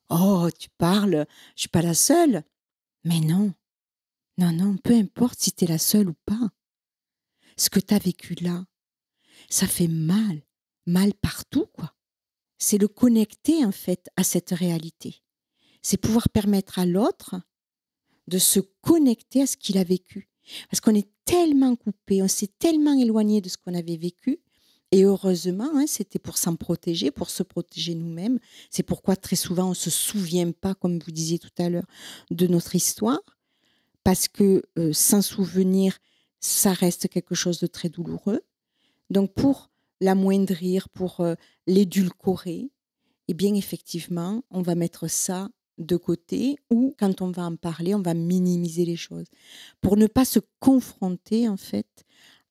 Oh, tu parles, je suis pas la seule. Mais non, peu importe si tu es la seule ou pas. Ce que tu as vécu là, ça fait mal partout, quoi. C'est le connecter, en fait, à cette réalité. C'est pouvoir permettre à l'autre de se connecter à ce qu'il a vécu. Parce qu'on est tellement coupé, on s'est tellement éloigné de ce qu'on avait vécu. Et heureusement, c'était pour s'en protéger, pour se protéger nous-mêmes. C'est pourquoi très souvent, on ne se souvient pas, comme vous disiez tout à l'heure, de notre histoire. Parce que sans souvenir, ça reste quelque chose de très douloureux. Donc, pour l'amoindrir, pour l'édulcorer, eh bien, effectivement, on va mettre ça de côté ou, quand on va en parler, on va minimiser les choses pour ne pas se confronter, en fait,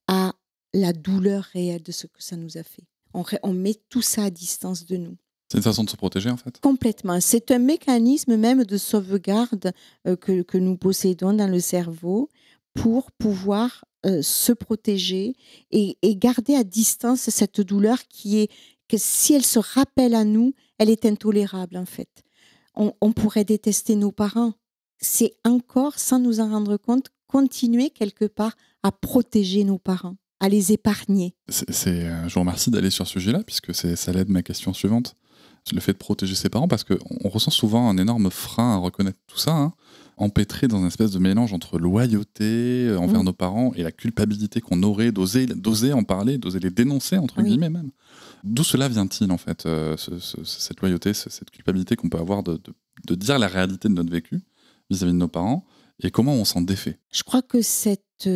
à la douleur réelle de ce que ça nous a fait. On met tout ça à distance de nous. C'est une façon de se protéger, en fait ? Complètement. C'est un mécanisme même de sauvegarde que nous possédons dans le cerveau pour pouvoir se protéger et garder à distance cette douleur que si elle se rappelle à nous, elle est intolérable en fait. On pourrait détester nos parents. C'est encore, sans nous en rendre compte, continuer quelque part à protéger nos parents, à les épargner. Je vous remercie d'aller sur ce sujet-là, puisque ça l'aide ma question suivante. Le fait de protéger ses parents, parce qu'on ressent souvent un énorme frein à reconnaître tout ça, empêtré dans une espèce de mélange entre loyauté envers nos parents et la culpabilité qu'on aurait d'oser en parler, d'oser les dénoncer, entre guillemets même. D'où cela vient-il, en fait, cette loyauté, cette culpabilité qu'on peut avoir de dire la réalité de notre vécu vis-à-vis de nos parents, et comment on s'en défait? Je crois que cette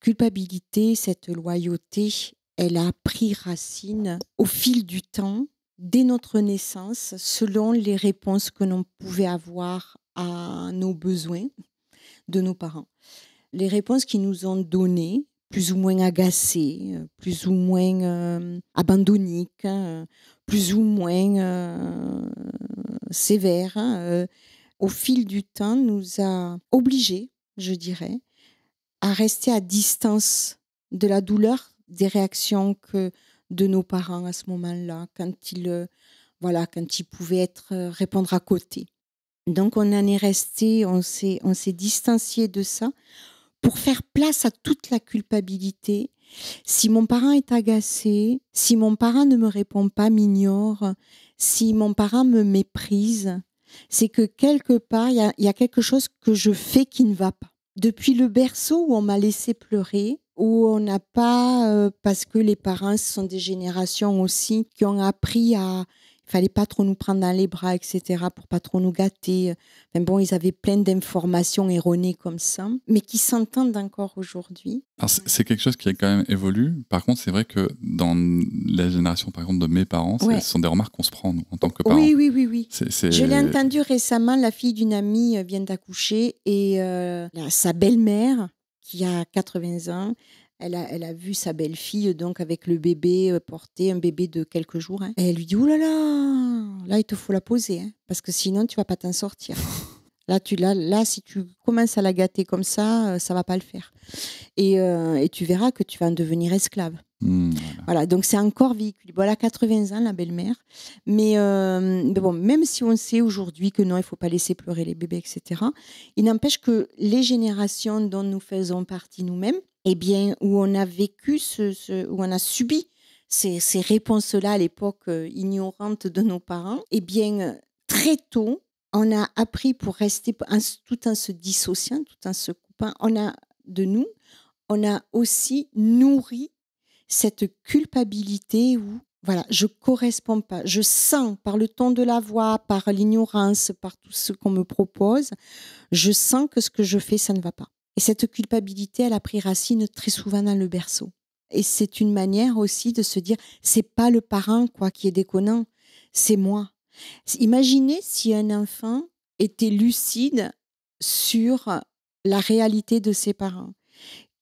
culpabilité, cette loyauté, elle a pris racine au fil du temps dès notre naissance, selon les réponses que l'on pouvait avoir à nos besoins de nos parents. Les réponses qu'ils nous ont données, plus ou moins agacées, plus ou moins abandonniques, plus ou moins sévères, au fil du temps, nous a obligés, je dirais, à rester à distance de la douleur, des réactions de nos parents à ce moment-là, quand ils pouvaient répondre à côté. Donc on en est resté, on s'est distancié de ça pour faire place à toute la culpabilité. Si mon parent est agacé, si mon parent ne me répond pas, m'ignore, si mon parent me méprise, c'est que quelque part, il y a quelque chose que je fais qui ne va pas. Depuis le berceau où on m'a laissé pleurer, où on n'a pas, parce que les parents, ce sont des générations aussi qui ont appris il fallait pas trop nous prendre dans les bras, etc., pour pas trop nous gâter. Enfin bon, ils avaient plein d'informations erronées comme ça, mais qui s'entendent encore aujourd'hui. Alors c'est quelque chose qui a quand même évolué. Par contre, c'est vrai que dans la génération, par exemple, de mes parents, ce sont des remarques qu'on se prend, nous, en tant que parents. Oui. Je l'ai entendu récemment, la fille d'une amie vient d'accoucher et sa belle-mère, qui a 80 ans, elle a vu sa belle-fille donc avec le bébé porté, un bébé de quelques jours. Hein. Et elle lui dit « Ouh là là, il te faut la poser, hein, parce que sinon tu vas pas t'en sortir. » Là, si tu commences à la gâter comme ça va pas le faire. Et tu verras que tu vas en devenir esclave. Voilà, donc c'est encore véhiculé. Voilà, 80 ans, la belle-mère. Mais bon, même si on sait aujourd'hui que non, il ne faut pas laisser pleurer les bébés, etc., il n'empêche que les générations dont nous faisons partie nous-mêmes, eh bien, où on a vécu, où on a subi ces réponses-là à l'époque ignorantes de nos parents, eh bien, très tôt, on a appris pour rester, tout en se dissociant, tout en se coupant, on a aussi nourri cette culpabilité où, voilà, je ne corresponds pas. Je sens par le ton de la voix, par l'ignorance, par tout ce qu'on me propose, je sens que ce que je fais, ça ne va pas. Et cette culpabilité, elle a pris racine très souvent dans le berceau. Et c'est une manière aussi de se dire, c'est pas le parent qui est déconnant, c'est moi. Imaginez si un enfant était lucide sur la réalité de ses parents,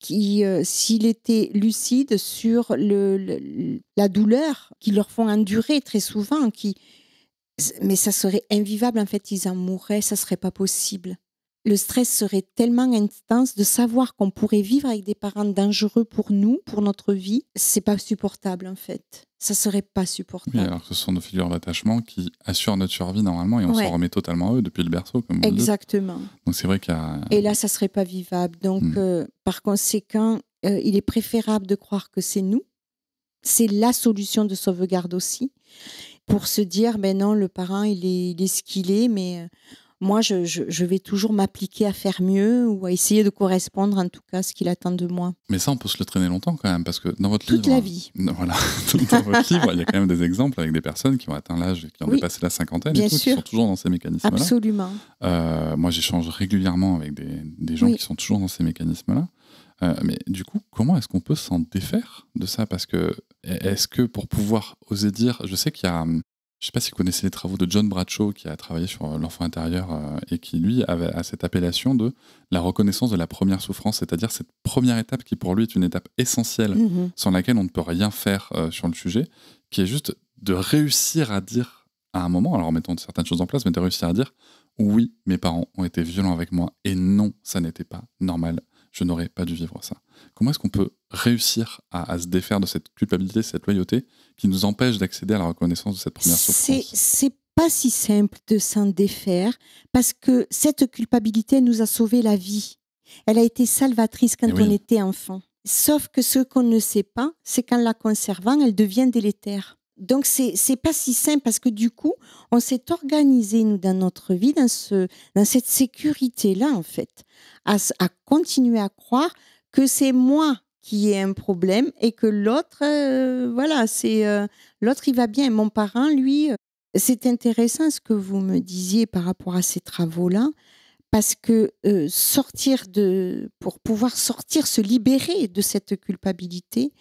s'il était lucide sur la douleur qu'ils leur font endurer très souvent, mais ça serait invivable, en fait, ils en mourraient, ça serait pas possible. Le stress serait tellement intense de savoir qu'on pourrait vivre avec des parents dangereux pour nous, pour notre vie. C'est pas supportable, en fait. Ça serait pas supportable. Oui, alors que ce sont nos figures d'attachement qui assurent notre survie normalement et on s'en remet totalement à eux depuis le berceau, comme vous le dites. Exactement. Donc c'est vrai qu'il y a... Et là, ça serait pas vivable. Donc, par conséquent, il est préférable de croire que c'est nous. C'est la solution de sauvegarde aussi. Pour se dire, ben non, le parent, il est ce qu'il est, mais... moi, je vais toujours m'appliquer à faire mieux ou à essayer de correspondre, en tout cas, à ce qu'il attend de moi. Mais ça, on peut se le traîner longtemps quand même, parce que dans votre livre... Toute la vie. Voilà, dans votre livre, il y a quand même des exemples avec des personnes qui ont atteint l'âge, qui ont dépassé la cinquantaine et tout, qui sont toujours dans ces mécanismes-là. Absolument. Moi, j'échange régulièrement avec des gens qui sont toujours dans ces mécanismes-là. Mais du coup, comment est-ce qu'on peut s'en défaire de ça ? Parce que, est-ce que pour pouvoir oser dire... Je sais qu'il y a... Je ne sais pas si vous connaissez les travaux de John Bradshaw, qui a travaillé sur l'enfant intérieur et qui, lui, a cette appellation de la reconnaissance de la première souffrance, c'est-à-dire cette première étape qui, pour lui, est une étape essentielle, sans laquelle on ne peut rien faire sur le sujet, qui est juste de réussir à dire à un moment, alors en mettant certaines choses en place, mais de réussir à dire « oui, mes parents ont été violents avec moi et non, ça n'était pas normal, je n'aurais pas dû vivre ça ». Comment est-ce qu'on peut réussir à se défaire de cette culpabilité, cette loyauté qui nous empêche d'accéder à la reconnaissance de cette première souffrance ? C'est pas si simple de s'en défaire parce que cette culpabilité nous a sauvé la vie. Elle a été salvatrice quand on était enfant. Sauf que ce qu'on ne sait pas, c'est qu'en la conservant, elle devient délétère. Donc c'est pas si simple parce que du coup, on s'est organisé, nous, dans notre vie, dans cette sécurité-là, en fait, à continuer à croire que c'est moi qui ai un problème et que l'autre, l'autre, il va bien. Mon parent, lui, c'est intéressant ce que vous me disiez par rapport à ces travaux-là, parce que pour pouvoir sortir, se libérer de cette culpabilité,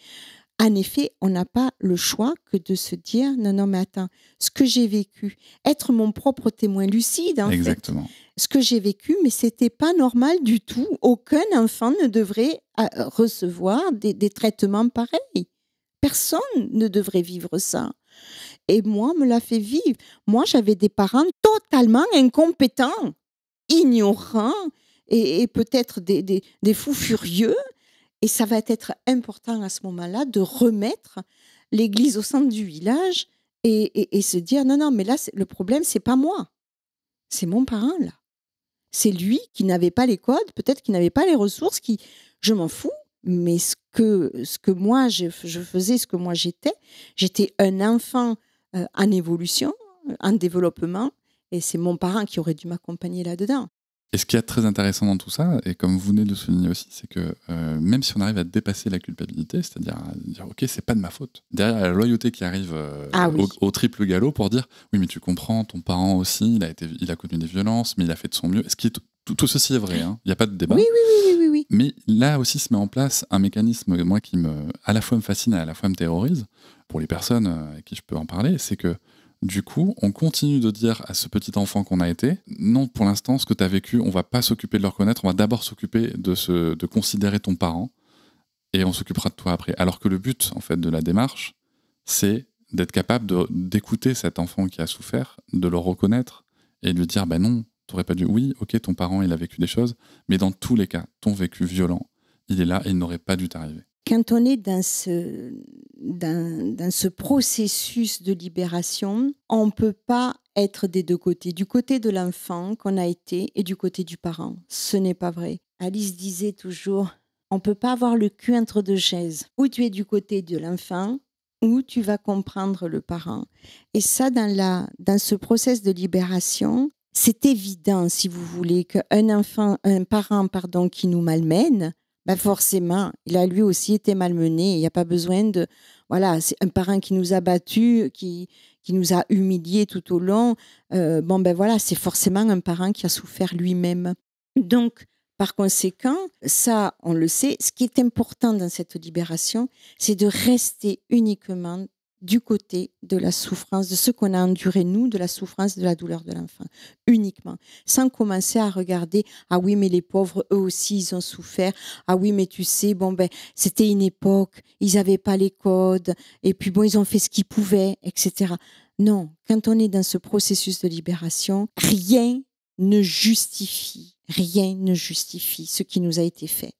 En effet, on n'a pas le choix que de se dire non, mais attends, ce que j'ai vécu, être mon propre témoin lucide, en Exactement. fait. Ce que j'ai vécu, mais c'était pas normal du tout. Aucun enfant ne devrait recevoir des traitements pareils. Personne ne devrait vivre ça. Et moi, me l'a fait vivre. Moi, j'avais des parents totalement incompétents, ignorants et peut-être des fous furieux. Et ça va être important à ce moment-là de remettre l'église au centre du village et se dire non, mais là, le problème, c'est pas moi. C'est mon parent, là. C'est lui qui n'avait pas les codes, peut-être qu'il n'avait pas les ressources, je m'en fous. Mais ce que moi, je faisais, ce que moi j'étais un enfant en évolution, en développement, et c'est mon parent qui aurait dû m'accompagner là-dedans. Et ce qui est très intéressant dans tout ça, et comme vous venez de le souligner aussi, c'est que même si on arrive à dépasser la culpabilité, c'est-à-dire à dire ok, c'est pas de ma faute, derrière la loyauté qui arrive au triple galop pour dire oui, mais tu comprends, ton parent aussi, il a connu des violences, mais il a fait de son mieux. Ce qui est tout ceci est vrai, hein. Il n'y a pas de débat. Oui. Mais là aussi se met en place un mécanisme, moi, qui à la fois me fascine et à la fois me terrorise, pour les personnes à qui je peux en parler, c'est que du coup, on continue de dire à ce petit enfant qu'on a été, non, pour l'instant, ce que tu as vécu, on va pas s'occuper de le reconnaître, on va d'abord s'occuper de considérer ton parent, et on s'occupera de toi après. Alors que le but, en fait, de la démarche, c'est d'être capable d'écouter cet enfant qui a souffert, de le reconnaître, et de lui dire, non, t'aurais pas dû, oui, ok, ton parent, il a vécu des choses, mais dans tous les cas, ton vécu violent, il est là et il n'aurait pas dû t'arriver. Quand on est dans ce processus de libération, on ne peut pas être des deux côtés. Du côté de l'enfant qu'on a été et du côté du parent. Ce n'est pas vrai. Alice disait toujours, on ne peut pas avoir le cul entre deux chaises. Ou tu es du côté de l'enfant, ou tu vas comprendre le parent. Et ça, dans ce process de libération, c'est évident, si vous voulez, un parent qui nous malmène, forcément, il a lui aussi été malmené. Il n'y a pas besoin de... Voilà, c'est un parent qui nous a battus, qui nous a humiliés tout au long. C'est forcément un parent qui a souffert lui-même. Donc, par conséquent, ça, on le sait, ce qui est important dans cette libération, c'est de rester uniquement du côté de la souffrance, de ce qu'on a enduré nous, de la souffrance, de la douleur de l'enfant, uniquement, sans commencer à regarder, ah oui, mais les pauvres, eux aussi, ils ont souffert, ah oui, mais tu sais, c'était une époque, ils n'avaient pas les codes, et puis ils ont fait ce qu'ils pouvaient, etc. Non, quand on est dans ce processus de libération, rien ne justifie ce qui nous a été fait.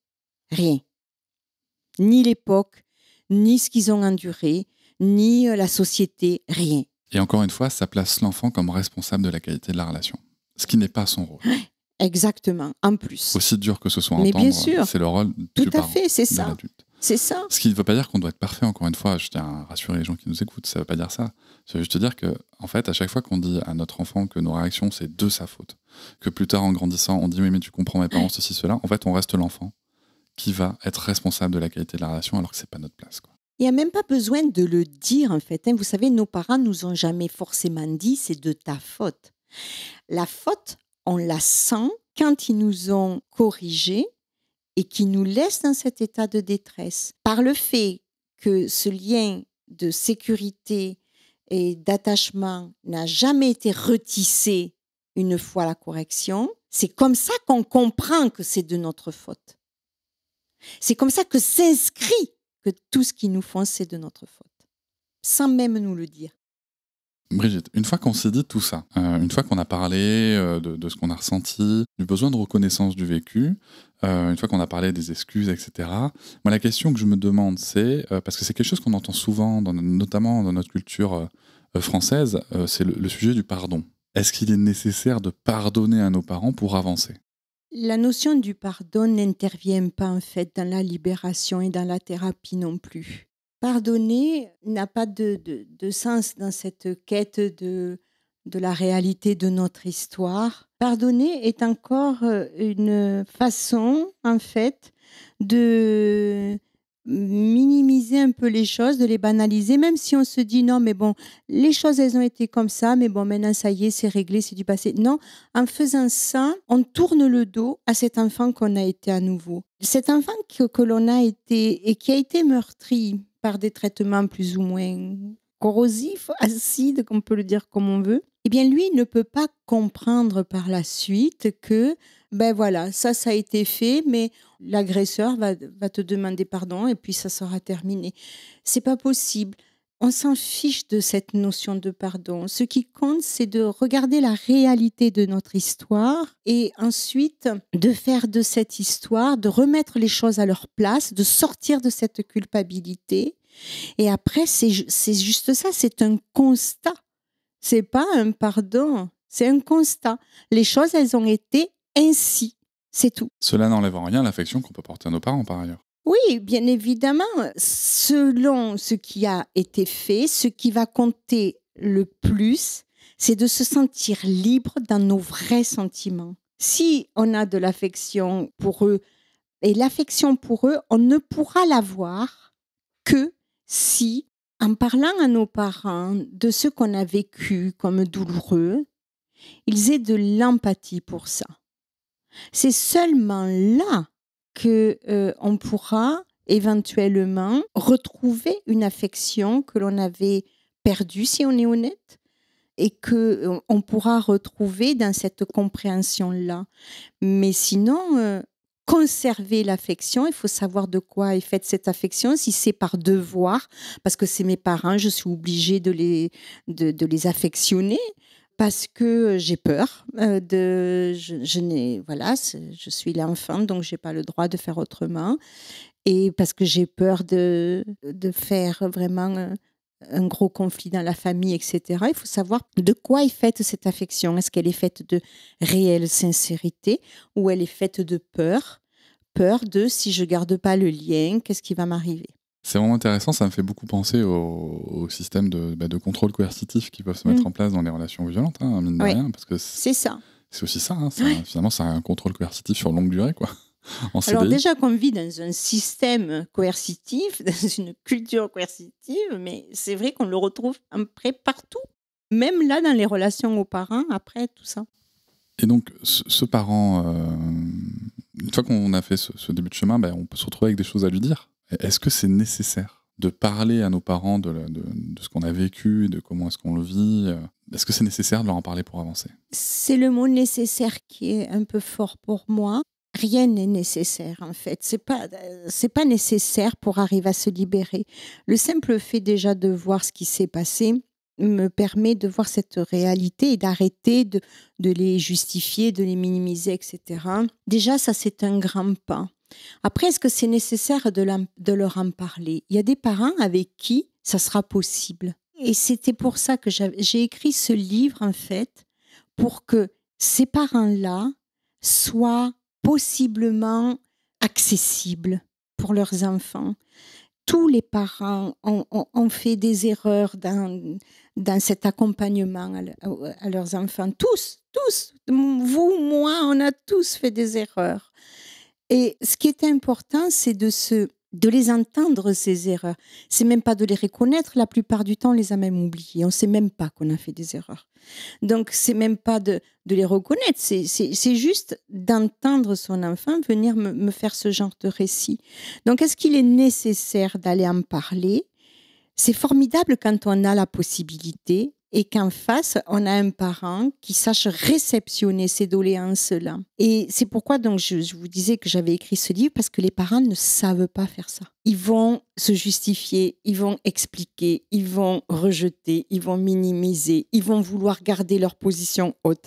Rien. Ni l'époque, ni ce qu'ils ont enduré, ni la société, rien. Et encore une fois, ça place l'enfant comme responsable de la qualité de la relation, ce qui n'est pas son rôle. Exactement, en plus. Aussi dur que ce soit à entendre, c'est le rôle du parent, de l'adulte. C'est ça. Ce qui ne veut pas dire qu'on doit être parfait, encore une fois. Je tiens à rassurer les gens qui nous écoutent, ça ne veut pas dire ça. Ça veut juste dire que, en fait, à chaque fois qu'on dit à notre enfant que nos réactions, c'est de sa faute, que plus tard, en grandissant, on dit « oui, mais tu comprends mes parents, ceci, cela », en fait, on reste l'enfant qui va être responsable de la qualité de la relation alors que ce n'est pas notre place, quoi. Il n'y a même pas besoin de le dire, en fait. Vous savez, nos parents nous ont jamais forcément dit « c'est de ta faute ». La faute, on la sent quand ils nous ont corrigés et qui nous laissent dans cet état de détresse. Par le fait que ce lien de sécurité et d'attachement n'a jamais été retissé une fois la correction, c'est comme ça qu'on comprend que c'est de notre faute. C'est comme ça que s'inscrit que tout ce qu'ils nous font, c'est de notre faute, sans même nous le dire. Brigitte, une fois qu'on s'est dit tout ça, une fois qu'on a parlé de ce qu'on a ressenti, du besoin de reconnaissance du vécu, une fois qu'on a parlé des excuses, etc., moi la question que je me demande, c'est, parce que c'est quelque chose qu'on entend souvent, notamment dans notre culture française, c'est le sujet du pardon. Est-ce qu'il est nécessaire de pardonner à nos parents pour avancer ? La notion du pardon n'intervient pas en fait dans la libération et dans la thérapie non plus. Pardonner n'a pas de sens dans cette quête de la réalité de notre histoire. Pardonner est encore une façon, en fait, de minimiser un peu les choses, de les banaliser, même si on se dit non, mais bon, les choses, elles ont été comme ça, mais bon, maintenant, ça y est, c'est réglé, c'est du passé. Non, en faisant ça, on tourne le dos à cet enfant qu'on a été à nouveau. Cet enfant que l'on a été et qui a été meurtri par des traitements plus ou moins corrosifs, acides, qu'on peut le dire comme on veut, eh bien lui ne peut pas comprendre par la suite que, ben voilà, ça a été fait, mais l'agresseur va te demander pardon et puis ça sera terminé. C'est pas possible. On s'en fiche de cette notion de pardon. Ce qui compte, c'est de regarder la réalité de notre histoire et ensuite de faire de cette histoire, de remettre les choses à leur place, de sortir de cette culpabilité. Et après, c'est juste ça, c'est un constat. C'est pas un pardon, c'est un constat. Les choses, elles ont été ainsi. C'est tout. Cela n'enlève en rien l'affection qu'on peut porter à nos parents, par ailleurs. Oui, bien évidemment, selon ce qui a été fait, ce qui va compter le plus, c'est de se sentir libre dans nos vrais sentiments. Si on a de l'affection pour eux, et l'affection pour eux, on ne pourra l'avoir que si, en parlant à nos parents de ce qu'on a vécu comme douloureux, ils aient de l'empathie pour ça. C'est seulement là qu'on pourra éventuellement retrouver une affection que l'on avait perdue, si on est honnête, et qu'on pourra retrouver dans cette compréhension-là. Mais sinon, conserver l'affection, il faut savoir de quoi est faite cette affection, si c'est par devoir, parce que c'est mes parents, je suis obligée de les affectionner, parce que j'ai peur je suis l'enfant, donc j'ai pas le droit de faire autrement, et parce que j'ai peur de faire vraiment un gros conflit dans la famille, etc. Il faut savoir de quoi est faite cette affection. Est-ce qu'elle est faite de réelle sincérité ou elle est faite de peur de si je garde pas le lien, qu'est-ce qui va m'arriver? C'est vraiment intéressant, ça me fait beaucoup penser au système de contrôle coercitif qui peuvent se mettre en place dans les relations violentes, hein, mine de rien, parce que c'est ça. C'est aussi ça, hein, finalement c'est un contrôle coercitif sur longue durée, quoi. Alors déjà qu'on vit dans un système coercitif, dans une culture coercitive, mais c'est vrai qu'on le retrouve à peu près partout, même là dans les relations aux parents, après tout ça. Et donc ce parent, une fois qu'on a fait ce début de chemin, on peut se retrouver avec des choses à lui dire. Est-ce que c'est nécessaire de parler à nos parents de ce qu'on a vécu, de comment est-ce qu'on le vit? Est-ce que c'est nécessaire de leur en parler pour avancer? C'est le mot nécessaire qui est un peu fort pour moi. Rien n'est nécessaire en fait. C'est pas nécessaire pour arriver à se libérer. Le simple fait déjà de voir ce qui s'est passé me permet de voir cette réalité et d'arrêter de les justifier, de les minimiser, etc. Déjà, ça c'est un grand pas. Après, est-ce que c'est nécessaire de leur en parler? Il y a des parents avec qui ça sera possible. Et c'était pour ça que j'ai écrit ce livre, en fait, pour que ces parents-là soient possiblement accessibles pour leurs enfants. Tous les parents ont fait des erreurs dans cet accompagnement à leurs enfants. Tous. Vous, moi, on a tous fait des erreurs. Et ce qui est important, c'est de les entendre, ces erreurs. C'est même pas de les reconnaître. La plupart du temps, on les a même oubliées. On sait même pas qu'on a fait des erreurs. Donc, c'est même pas de les reconnaître. C'est juste d'entendre son enfant venir me faire ce genre de récit. Donc, est-ce qu'il est nécessaire d'aller en parler? C'est formidable quand on a la possibilité et qu'en face, on a un parent qui sache réceptionner ces doléances-là. Et c'est pourquoi donc je vous disais que j'avais écrit ce livre, parce que les parents ne savent pas faire ça. Ils vont se justifier, ils vont expliquer, ils vont rejeter, ils vont minimiser, ils vont vouloir garder leur position haute.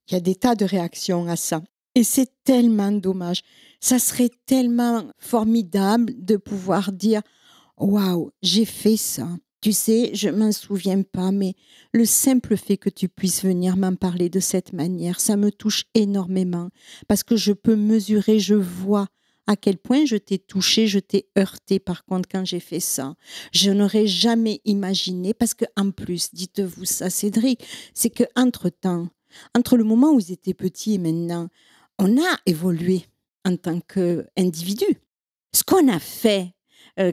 Il y a des tas de réactions à ça. Et c'est tellement dommage. Ça serait tellement formidable de pouvoir dire « Waouh, j'ai fait ça ». Tu sais, je ne m'en souviens pas, mais le simple fait que tu puisses venir m'en parler de cette manière, ça me touche énormément. Parce que je peux mesurer, je vois à quel point je t'ai touché, je t'ai heurté par contre quand j'ai fait ça. Je n'aurais jamais imaginé, parce qu'en plus, dites-vous ça, Cédric, c'est qu'entre-temps, entre le moment où ils étaient petits et maintenant, on a évolué en tant qu'individu. Ce qu'on a fait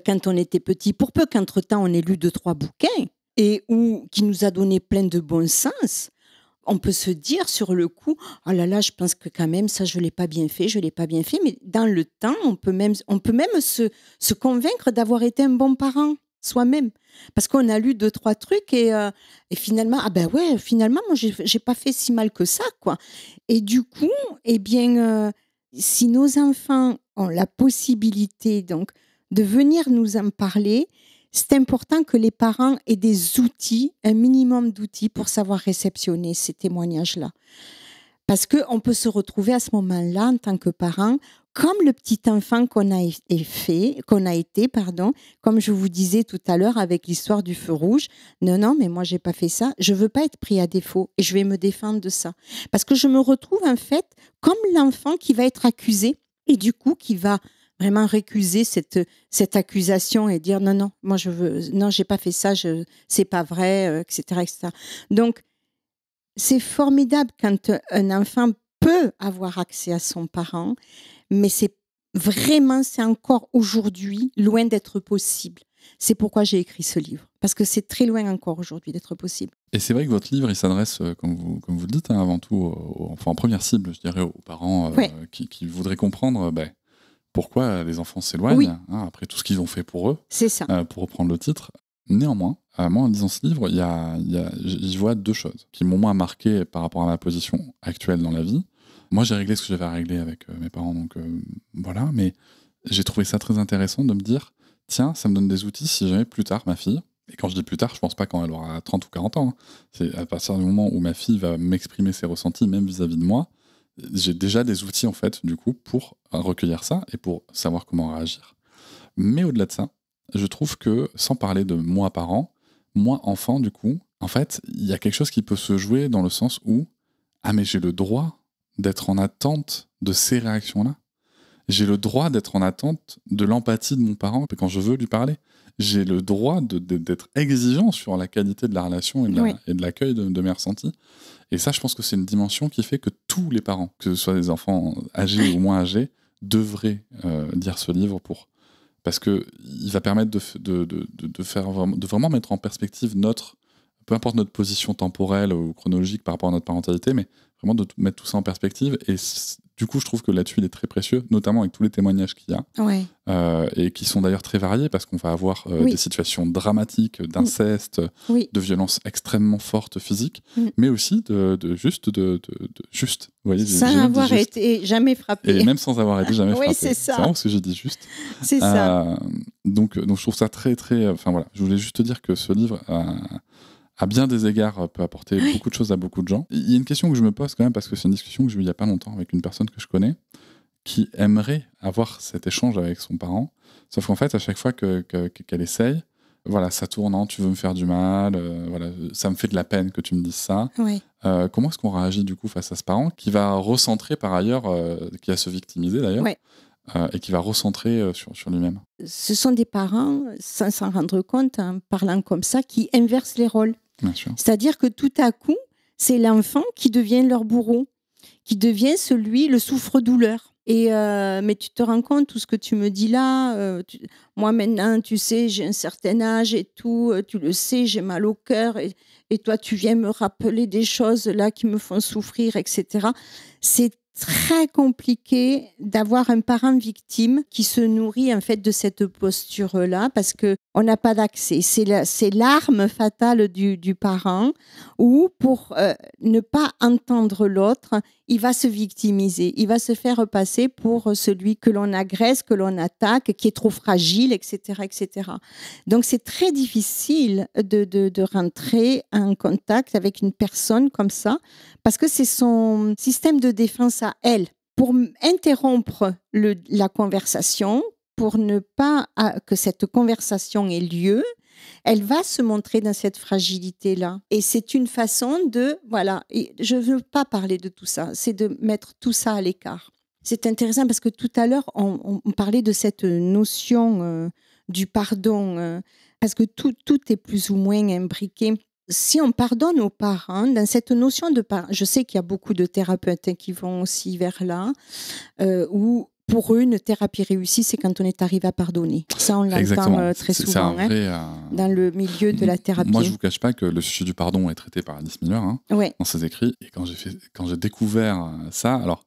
quand on était petit, pour peu qu'entre-temps on ait lu 2-3 bouquins et qui nous a donné plein de bon sens, On peut se dire sur le coup, oh là là, je pense que quand même ça je l'ai pas bien fait, mais dans le temps, on peut même se convaincre d'avoir été un bon parent soi-même, parce qu'on a lu 2-3 trucs et finalement ah ben ouais, finalement moi j'ai pas fait si mal que ça quoi. Et du coup, eh bien si nos enfants ont la possibilité donc de venir nous en parler, c'est important que les parents aient des outils, un minimum d'outils pour savoir réceptionner ces témoignages-là. Parce qu'on peut se retrouver à ce moment-là, en tant que parent, comme le petit enfant qu'on a été, comme je vous disais tout à l'heure avec l'histoire du feu rouge. Non, mais moi, j'ai pas fait ça. Je veux pas être pris à défaut et je vais me défendre de ça. Parce que je me retrouve, en fait, comme l'enfant qui va être accusé et du coup, qui va vraiment récuser cette accusation et dire non, moi j'ai pas fait ça, c'est pas vrai, etc., etc. Donc, c'est formidable quand un enfant peut avoir accès à son parent, mais c'est encore aujourd'hui loin d'être possible. C'est pourquoi j'ai écrit ce livre, parce que c'est très loin encore aujourd'hui d'être possible. Et c'est vrai que votre livre, il s'adresse, comme vous le dites, hein, avant tout, en première cible, je dirais, aux parents qui voudraient comprendre pourquoi les enfants s'éloignent, après tout ce qu'ils ont fait pour eux, c'est ça. Pour reprendre le titre. Néanmoins, moi, en lisant ce livre, j'y vois 2 choses qui m'ont moins marqué par rapport à ma position actuelle dans la vie. Moi, j'ai réglé ce que j'avais à régler avec mes parents, donc voilà. Mais j'ai trouvé ça très intéressant de me dire, tiens, ça me donne des outils si jamais plus tard, ma fille, et quand je dis plus tard, je pense pas quand elle aura 30 ou 40 ans, hein, c'est à partir du moment où ma fille va m'exprimer ses ressentis, même vis-à-vis de moi, j'ai déjà des outils, en fait, du coup, pour recueillir ça et pour savoir comment réagir. Mais au-delà de ça, je trouve que, sans parler de moi parent, moi enfant, du coup, en fait, il y a quelque chose qui peut se jouer dans le sens où, mais j'ai le droit d'être en attente de ces réactions-là. J'ai le droit d'être en attente de l'empathie de mon parent quand je veux lui parler. J'ai le droit d'être exigeant sur la qualité de la relation et de l'accueil de mes ressentis. Et ça, je pense que c'est une dimension qui fait que tous les parents, que ce soit des enfants âgés ou moins âgés, devraient lire ce livre parce qu'il va permettre de vraiment mettre en perspective peu importe notre position temporelle ou chronologique par rapport à notre parentalité, mais vraiment de mettre tout ça en perspective. Et du coup, je trouve que là-dessus, il est très précieux, notamment avec tous les témoignages qu'il y a, et qui sont d'ailleurs très variés, parce qu'on va avoir des situations dramatiques d'inceste, de violences extrêmement fortes physiques, mais aussi juste. Vous voyez, sans avoir été jamais frappé. Et même sans avoir été jamais frappé. C'est ça. C'est vraiment ce que j'ai dit juste. C'est ça. Donc, je trouve ça très, très... Enfin voilà, je voulais juste te dire que ce livre... à bien des égards, peut apporter beaucoup de choses à beaucoup de gens. Il y a une question que je me pose quand même, parce que c'est une discussion que j'ai eue il n'y a pas longtemps avec une personne que je connais, qui aimerait avoir cet échange avec son parent, sauf qu'en fait, à chaque fois qu'elle essaye, voilà, ça tourne en « tu veux me faire du mal voilà, ça me fait de la peine que tu me dises ça ». Comment est-ce qu'on réagit du coup face à ce parent qui va recentrer par ailleurs, qui va se victimiser d'ailleurs, et qui va recentrer sur lui-même? Ce sont des parents, sans s'en rendre compte, en parlant comme ça, qui inversent les rôles. Bien sûr. C'est-à-dire que tout à coup, c'est l'enfant qui devient leur bourreau, qui devient le souffre-douleur. Et mais tu te rends compte, tout ce que tu me dis là, moi maintenant, tu sais, j'ai un certain âge et tout, tu le sais, j'ai mal au cœur, et toi, tu viens me rappeler des choses là qui me font souffrir, etc. C'est très compliqué d'avoir un parent victime qui se nourrit en fait de cette posture-là, parce que on n'a pas d'accès. C'est l'arme fatale du parent, où pour ne pas entendre l'autre, il va se victimiser, il va se faire passer pour celui que l'on agresse, que l'on attaque, qui est trop fragile, etc., etc. Donc c'est très difficile de rentrer en contact avec une personne comme ça, parce que c'est son système de défense à elle. Pour interrompre la conversation, pour ne pas que cette conversation ait lieu, elle va se montrer dans cette fragilité-là. Et c'est une façon voilà, et je ne veux pas parler de tout ça, c'est de mettre tout ça à l'écart. C'est intéressant parce que tout à l'heure, on parlait de cette notion du pardon, parce que tout est plus ou moins imbriqué. Si on pardonne aux parents, dans cette notion de pardon, je sais qu'il y a beaucoup de thérapeutes qui vont aussi vers là, où pour eux, une thérapie réussie, c'est quand on est arrivé à pardonner. Ça, on l'entend très souvent dans le milieu de la thérapie. Moi, je ne vous cache pas que le sujet du pardon est traité par Alice Miller dans ses écrits. Et quand j'ai découvert ça, alors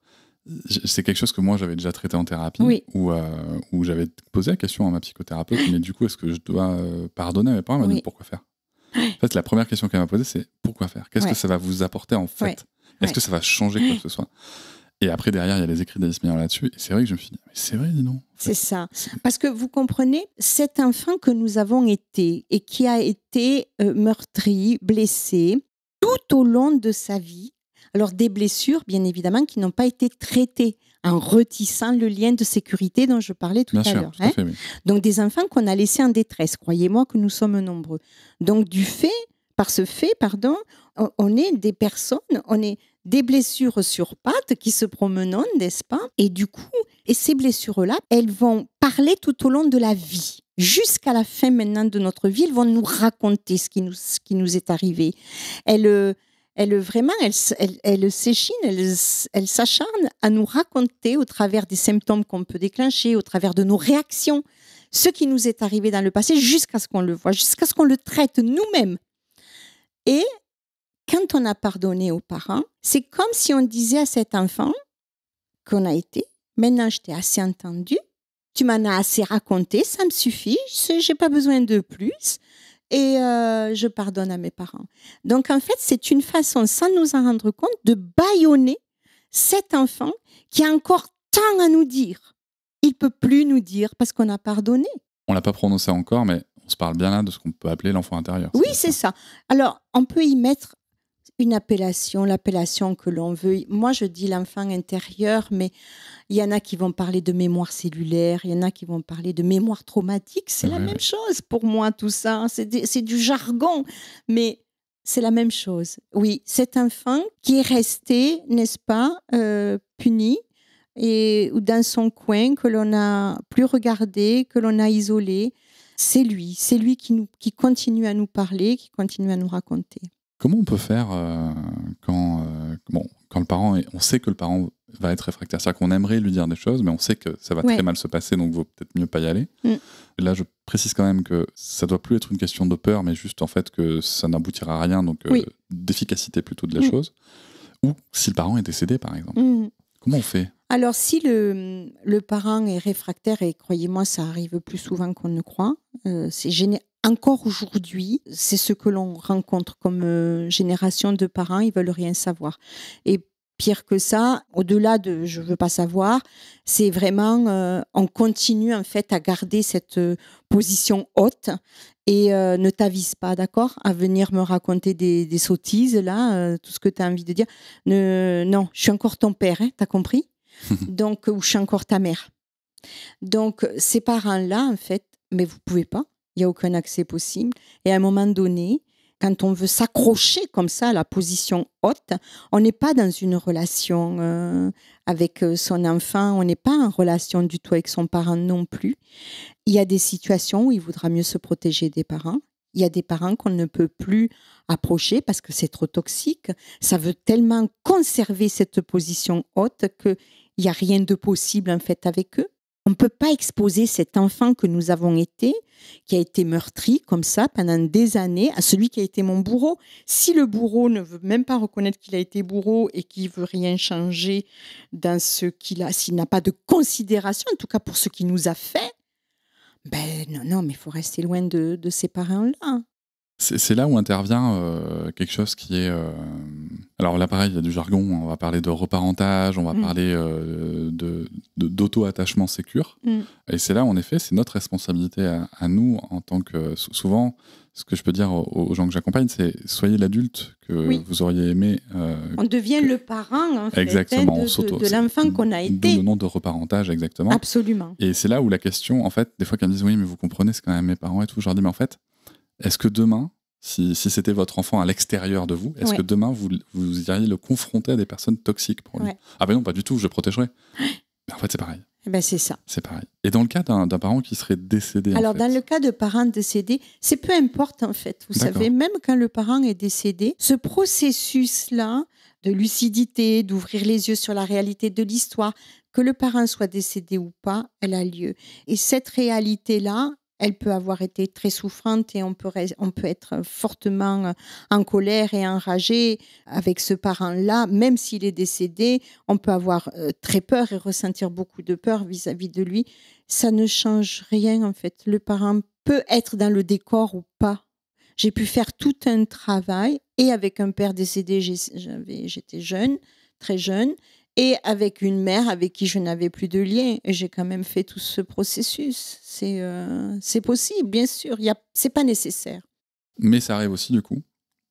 c'est quelque chose que moi, j'avais déjà traité en thérapie, où j'avais posé la question à ma psychothérapeute, mais du coup, est-ce que je dois pardonner à mes parents? Elle m'a dit, pourquoi faire? En fait, la première question qu'elle m'a posée, c'est pourquoi faire? Qu'est-ce que ça va vous apporter en fait? Est-ce que ça va changer quoi que ce soit? Et après, derrière, il y a les écrits d'Alice Miller là-dessus. Et c'est vrai que je me suis dit, mais c'est vrai, dis donc. C'est ça. Parce que vous comprenez, cet enfant que nous avons été et qui a été meurtri, blessé tout au long de sa vie, alors des blessures, bien évidemment, qui n'ont pas été traitées en retissant le lien de sécurité dont je parlais tout à l'heure. Tout à fait, oui. Donc des enfants qu'on a laissés en détresse. Croyez-moi que nous sommes nombreux. Donc par ce fait, on est des personnes, on est des blessures sur pattes qui se promènent, n'est-ce pas? Et du coup, ces blessures-là, elles vont parler tout au long de la vie. Jusqu'à la fin maintenant de notre vie, elles vont nous raconter ce qui nous est arrivé. Elles s'échinent, elles s'acharnent à nous raconter au travers des symptômes qu'on peut déclencher, au travers de nos réactions, ce qui nous est arrivé dans le passé jusqu'à ce qu'on le voit, jusqu'à ce qu'on le traite nous-mêmes. Et quand on a pardonné aux parents, c'est comme si on disait à cet enfant qu'on a été, maintenant je t'ai assez entendu, tu m'en as assez raconté, ça me suffit, j'ai pas besoin de plus et je pardonne à mes parents. Donc en fait, c'est une façon, sans nous en rendre compte, de bâillonner cet enfant qui a encore tant à nous dire. Il peut plus nous dire parce qu'on a pardonné. On l'a pas prononcé encore, mais on se parle bien là de ce qu'on peut appeler l'enfant intérieur. Oui, c'est ça. Alors, on peut y mettre une appellation, l'appellation que l'on veut. Moi, je dis l'enfant intérieur, mais il y en a qui vont parler de mémoire cellulaire, il y en a qui vont parler de mémoire traumatique. C'est la même chose pour moi, tout ça. C'est du jargon, mais c'est la même chose. Oui, cet enfant qui est resté, n'est-ce pas, puni, ou dans son coin, que l'on n'a plus regardé, que l'on a isolé, c'est lui qui continue à nous parler, qui continue à nous raconter. Comment on peut faire quand le parent on sait que le parent va être réfractaire, c'est-à-dire qu'on aimerait lui dire des choses, mais on sait que ça va très mal se passer, donc il vaut peut-être mieux pas y aller. Là, je précise quand même que ça doit plus être une question de peur, mais juste en fait que ça n'aboutira à rien, donc d'efficacité plutôt de la chose. Ou si le parent est décédé, par exemple. Comment on fait? Alors, si le parent est réfractaire, et croyez-moi, ça arrive plus souvent qu'on ne croit, encore aujourd'hui, c'est ce que l'on rencontre comme génération de parents, ils veulent rien savoir. Et pire que ça, au-delà de « je veux pas savoir », c'est vraiment, on continue en fait à garder cette position haute et ne t'avise pas, d'accord, à venir me raconter des sottises, là, tout ce que tu as envie de dire. Non, je suis encore ton père, hein, t'as compris? Donc, ou je suis encore ta mère. Donc, ces parents-là, en fait, mais vous pouvez pas. Il n'y a aucun accès possible. Et à un moment donné, quand on veut s'accrocher comme ça à la position haute, on n'est pas dans une relation avec son enfant, on n'est pas en relation du tout avec son parent non plus. Il y a des situations où il vaudra mieux se protéger des parents. Il y a des parents qu'on ne peut plus approcher parce que c'est trop toxique. Ça veut tellement conserver cette position haute qu'il n'y a rien de possible en fait avec eux. On ne peut pas exposer cet enfant que nous avons été, qui a été meurtri comme ça pendant des années, à celui qui a été mon bourreau. Si le bourreau ne veut même pas reconnaître qu'il a été bourreau et qu'il ne veut rien changer dans ce qu'il a, s'il n'a pas de considération, en tout cas pour ce qu'il nous a fait, non, mais il faut rester loin de ces parents-là. C'est là où intervient quelque chose qui est... Alors là, pareil, il y a du jargon. On va parler de reparentage, on va parler d'auto-attachement sécure. Et c'est là, en effet, c'est notre responsabilité à nous, en tant que... Souvent, ce que je peux dire aux gens que j'accompagne, c'est soyez l'adulte que vous auriez aimé. On devient le parent, en fait, exactement, de l'enfant qu'on a été. D'où le nom de reparentage, exactement. Absolument. Et c'est là où la question, en fait, des fois, qu'elles me disent « Oui, mais vous comprenez, c'est quand même mes parents et tout », je leur dis « Mais en fait, est-ce que demain, si c'était votre enfant à l'extérieur de vous, est-ce que demain, vous iriez le confronter à des personnes toxiques pour lui ?» Ah ben non, pas du tout, je le protégerai. Mais en fait, c'est pareil. C'est ça. C'est pareil. Et dans le cas d'un parent qui serait décédé, alors, dans le cas de parents décédés, c'est peu importe, en fait. Vous savez, même quand le parent est décédé, ce processus-là de lucidité, d'ouvrir les yeux sur la réalité de l'histoire, Que le parent soit décédé ou pas, elle a lieu. Et cette réalité-là, elle peut avoir été très souffrante et on peut être fortement en colère et enragé avec ce parent-là. Même s'il est décédé, on peut avoir très peur et ressentir beaucoup de peur vis-à-vis de lui. Ça ne change rien, en fait. Le parent peut être dans le décor ou pas. J'ai pu faire tout un travail et avec un père décédé, j'étais jeune, très jeune, et avec une mère avec qui je n'avais plus de lien. Et j'ai quand même fait tout ce processus. C'est possible, bien sûr. C'est pas nécessaire. Mais ça arrive aussi, du coup,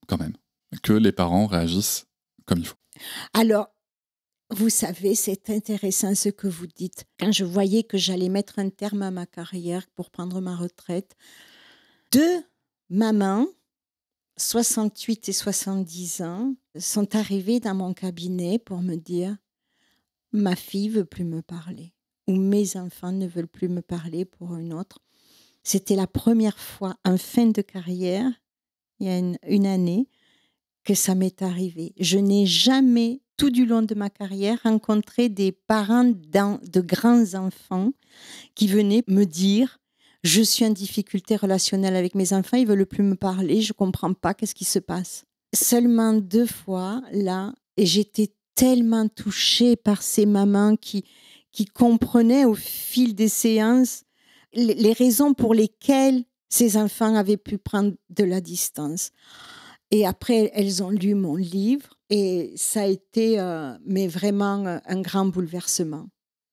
quand même, que les parents réagissent comme il faut. Alors, vous savez, c'est intéressant ce que vous dites. Quand je voyais que j'allais mettre un terme à ma carrière pour prendre ma retraite, 2 mamans, 68 et 70 ans, sont arrivées dans mon cabinet pour me dire « Ma fille veut plus me parler » ou « Mes enfants ne veulent plus me parler pour une autre ». C'était la première fois en fin de carrière, il y a une année, que ça m'est arrivé. Je n'ai jamais, tout du long de ma carrière, rencontré des parents de grands enfants qui venaient me dire « Je suis en difficulté relationnelle avec mes enfants, ils ne veulent plus me parler, je ne comprends pas, qu'est-ce qui se passe ?» Seulement 2 fois, là, et j'étais tellement touchée par ces mamans qui comprenaient au fil des séances les raisons pour lesquelles ces enfants avaient pu prendre de la distance. Et après, elles ont lu mon livre et ça a été mais vraiment un grand bouleversement.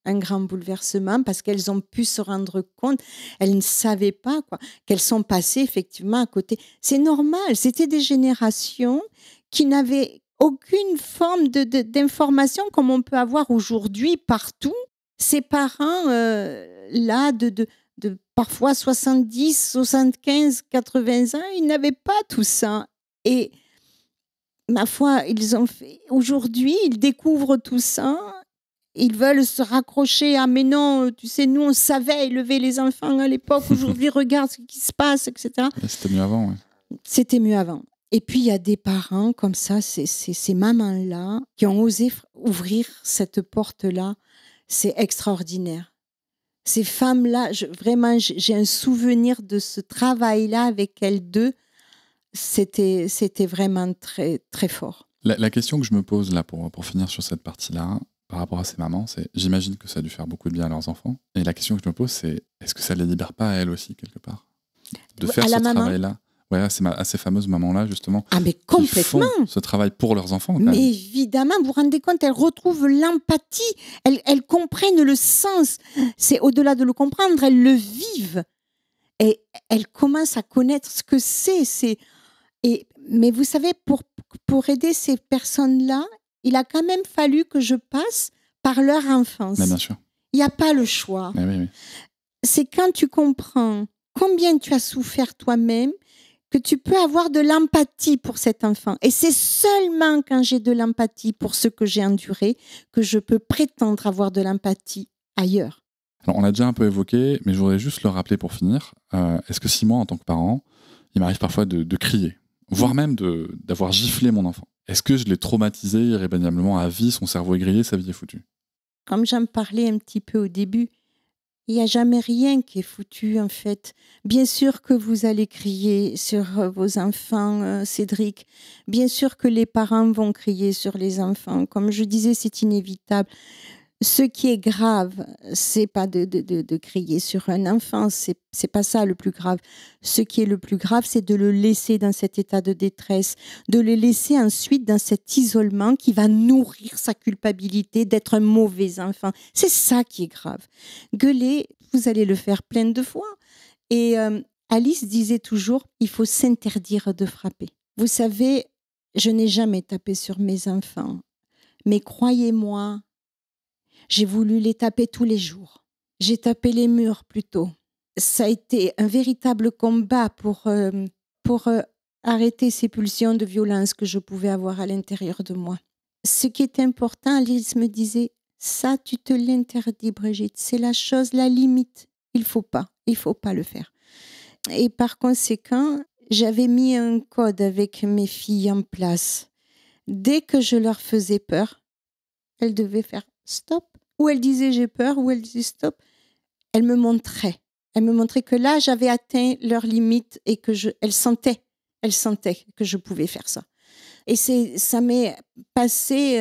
Un grand bouleversement parce qu'elles ont pu se rendre compte, elles ne savaient pas qu'elles sont passées effectivement à côté. C'est normal, c'était des générations qui n'avaient aucune forme d'information comme on peut avoir aujourd'hui partout. Ces parents là de parfois 70, 75, 80 ans, ils n'avaient pas tout ça. Et ma foi, aujourd'hui, ils découvrent tout ça. Ils veulent se raccrocher à « mais non, tu sais, nous, on savait élever les enfants à l'époque. Aujourd'hui, regarde ce qui se passe, etc. » C'était mieux avant, oui. C'était mieux avant. Et puis, il y a des parents comme ça, ces mamans-là, qui ont osé ouvrir cette porte-là. C'est extraordinaire. Ces femmes-là, vraiment, j'ai un souvenir de ce travail-là avec elles deux. C'était vraiment très, très fort. La question que je me pose là pour finir sur cette partie-là, par rapport à ces mamans, c'est j'imagine que ça a dû faire beaucoup de bien à leurs enfants. Et la question que je me pose, c'est est-ce que ça les libère pas à elles aussi, quelque part, de faire ce travail-là? Ouais, à ces fameuses mamans-là, justement, mais complètement. Qui font ce travail pour leurs enfants. Mais évidemment, vous vous rendez compte, elles retrouvent l'empathie, elles comprennent le sens. C'est au-delà de le comprendre, elles le vivent. Et elles commencent à connaître ce que c'est. Mais vous savez, pour aider ces personnes-là, il a quand même fallu que je passe par leur enfance. Mais bien sûr. Il n'y a pas le choix. Mais oui. C'est quand tu comprends combien tu as souffert toi-même que tu peux avoir de l'empathie pour cet enfant. Et c'est seulement quand j'ai de l'empathie pour ce que j'ai enduré que je peux prétendre avoir de l'empathie ailleurs. Alors, on l'a déjà un peu évoqué, mais je voudrais juste le rappeler pour finir. Est-ce que si moi, en tant que parent, il m'arrive parfois de crier, voire même d'avoir giflé mon enfant, est-ce que je l'ai traumatisé irrémédiablement à vie, son cerveau est grillé, sa vie est foutue? Comme j'en parlais un petit peu au début, il n'y a jamais rien qui est foutu, en fait. Bien sûr que vous allez crier sur vos enfants, Cédric. Bien sûr que les parents vont crier sur les enfants. Comme je disais, c'est inévitable. Ce qui est grave, c'est pas de crier sur un enfant, c'est pas ça le plus grave. Ce qui est le plus grave, c'est de le laisser dans cet état de détresse, de le laisser ensuite dans cet isolement qui va nourrir sa culpabilité d'être un mauvais enfant. C'est ça qui est grave. Gueuler, vous allez le faire plein de fois. Et Alice disait toujours, il faut s'interdire de frapper. Vous savez, je n'ai jamais tapé sur mes enfants, mais croyez-moi, j'ai voulu les taper tous les jours. J'ai tapé les murs plutôt. Ça a été un véritable combat pour arrêter ces pulsions de violence que je pouvais avoir à l'intérieur de moi. Ce qui est important, Alice me disait, ça tu te l'interdis Brigitte, c'est la chose, la limite. Il faut pas le faire. Et par conséquent, j'avais mis un code avec mes filles en place. Dès que je leur faisais peur, elles devaient faire stop où elle disait j'ai peur, où elle disait stop, elle me montrait. Elle me montrait que là, j'avais atteint leur limite et que elle sentait que je pouvais faire ça. Et ça m'est passé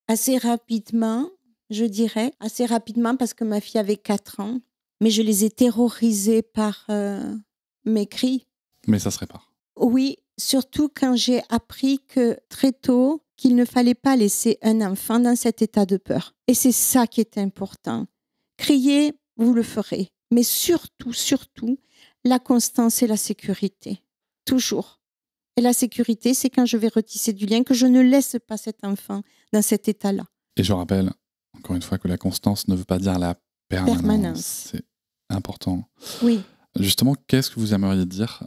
assez rapidement, je dirais, assez rapidement parce que ma fille avait 4 ans, mais je les ai terrorisés par mes cris. Mais ça se répare. Oui, surtout quand j'ai appris que très tôt, qu'il ne fallait pas laisser un enfant dans cet état de peur. Et c'est ça qui est important. Crier, vous le ferez. Mais surtout, la constance et la sécurité. Toujours. Et la sécurité, c'est quand je vais retisser du lien, que je ne laisse pas cet enfant dans cet état-là. Et je rappelle, encore une fois, que la constance ne veut pas dire la permanence. C'est important. Oui. Justement, qu'est-ce que vous aimeriez dire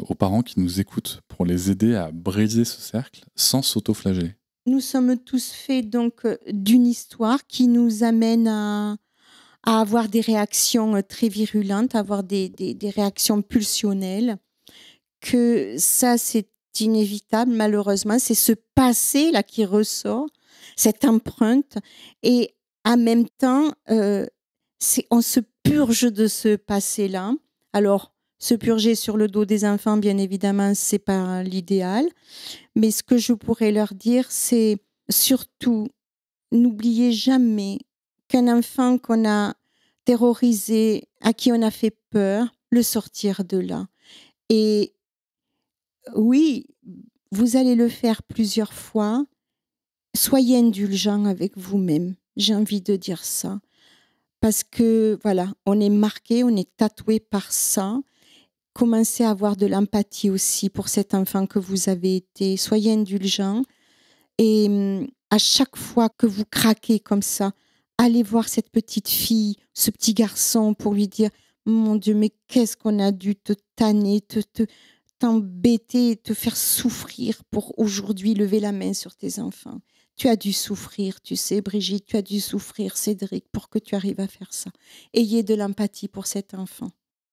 aux parents qui nous écoutent pour les aider à briser ce cercle sans s'auto-flageller ? Nous sommes tous faits donc d'une histoire qui nous amène à avoir des réactions très virulentes, à avoir des réactions pulsionnelles, que ça, c'est inévitable, malheureusement. C'est ce passé-là qui ressort, cette empreinte. Et en même temps, on se purge de ce passé-là. Alors, se purger sur le dos des enfants, bien évidemment, c'est pas l'idéal. Mais ce que je pourrais leur dire, c'est surtout, n'oubliez jamais qu'un enfant qu'on a terrorisé, à qui on a fait peur, le sortir de là. Et oui, vous allez le faire plusieurs fois. Soyez indulgent avec vous-même. J'ai envie de dire ça. Parce que, voilà, on est marqué, on est tatoué par ça. Commencez à avoir de l'empathie aussi pour cet enfant que vous avez été. Soyez indulgent. Et à chaque fois que vous craquez comme ça, allez voir cette petite fille, ce petit garçon pour lui dire « Mon Dieu, mais qu'est-ce qu'on a dû te tanner, t'embêter, te faire souffrir pour aujourd'hui lever la main sur tes enfants. Tu as dû souffrir, tu sais, Brigitte, tu as dû souffrir, Cédric, pour que tu arrives à faire ça. » Ayez de l'empathie pour cet enfant.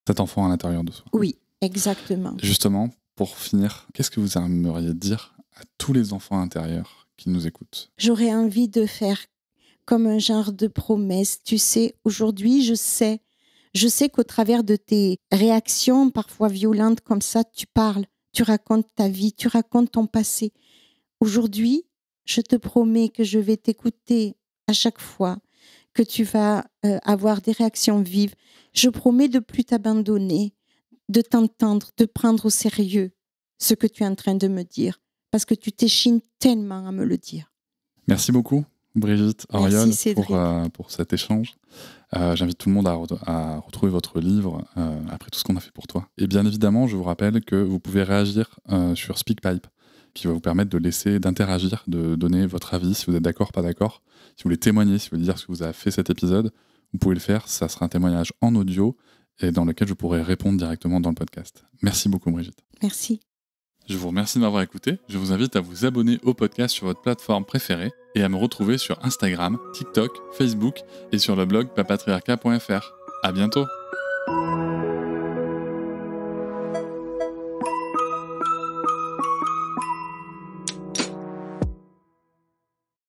Cet enfant à l'intérieur de soi. Oui, exactement. Justement, pour finir, qu'est-ce que vous aimeriez dire à tous les enfants intérieurs qui nous écoutent ? J'aurais envie de faire comme un genre de promesse. Tu sais, aujourd'hui, je sais qu'au travers de tes réactions parfois violentes comme ça, tu parles, tu racontes ta vie, tu racontes ton passé. Aujourd'hui, je te promets que je vais t'écouter à chaque fois que tu vas avoir des réactions vives. Je promets de plus t'abandonner, de t'entendre, de prendre au sérieux ce que tu es en train de me dire, parce que tu t'échines tellement à me le dire. Merci beaucoup, Brigitte Auriol, Cédric. pour cet échange. J'invite tout le monde à retrouver votre livre après tout ce qu'on a fait pour toi. Et bien évidemment, je vous rappelle que vous pouvez réagir sur SpeakPipe, qui va vous permettre d'interagir, de donner votre avis, si vous êtes d'accord, pas d'accord. Si vous voulez témoigner, si vous voulez dire ce que vous avez fait cet épisode, vous pouvez le faire. Ça sera un témoignage en audio et dans lequel je pourrai répondre directement dans le podcast. Merci beaucoup, Brigitte. Merci. Je vous remercie de m'avoir écouté. Je vous invite à vous abonner au podcast sur votre plateforme préférée et à me retrouver sur Instagram, TikTok, Facebook et sur le blog papatriarca.fr. À bientôt.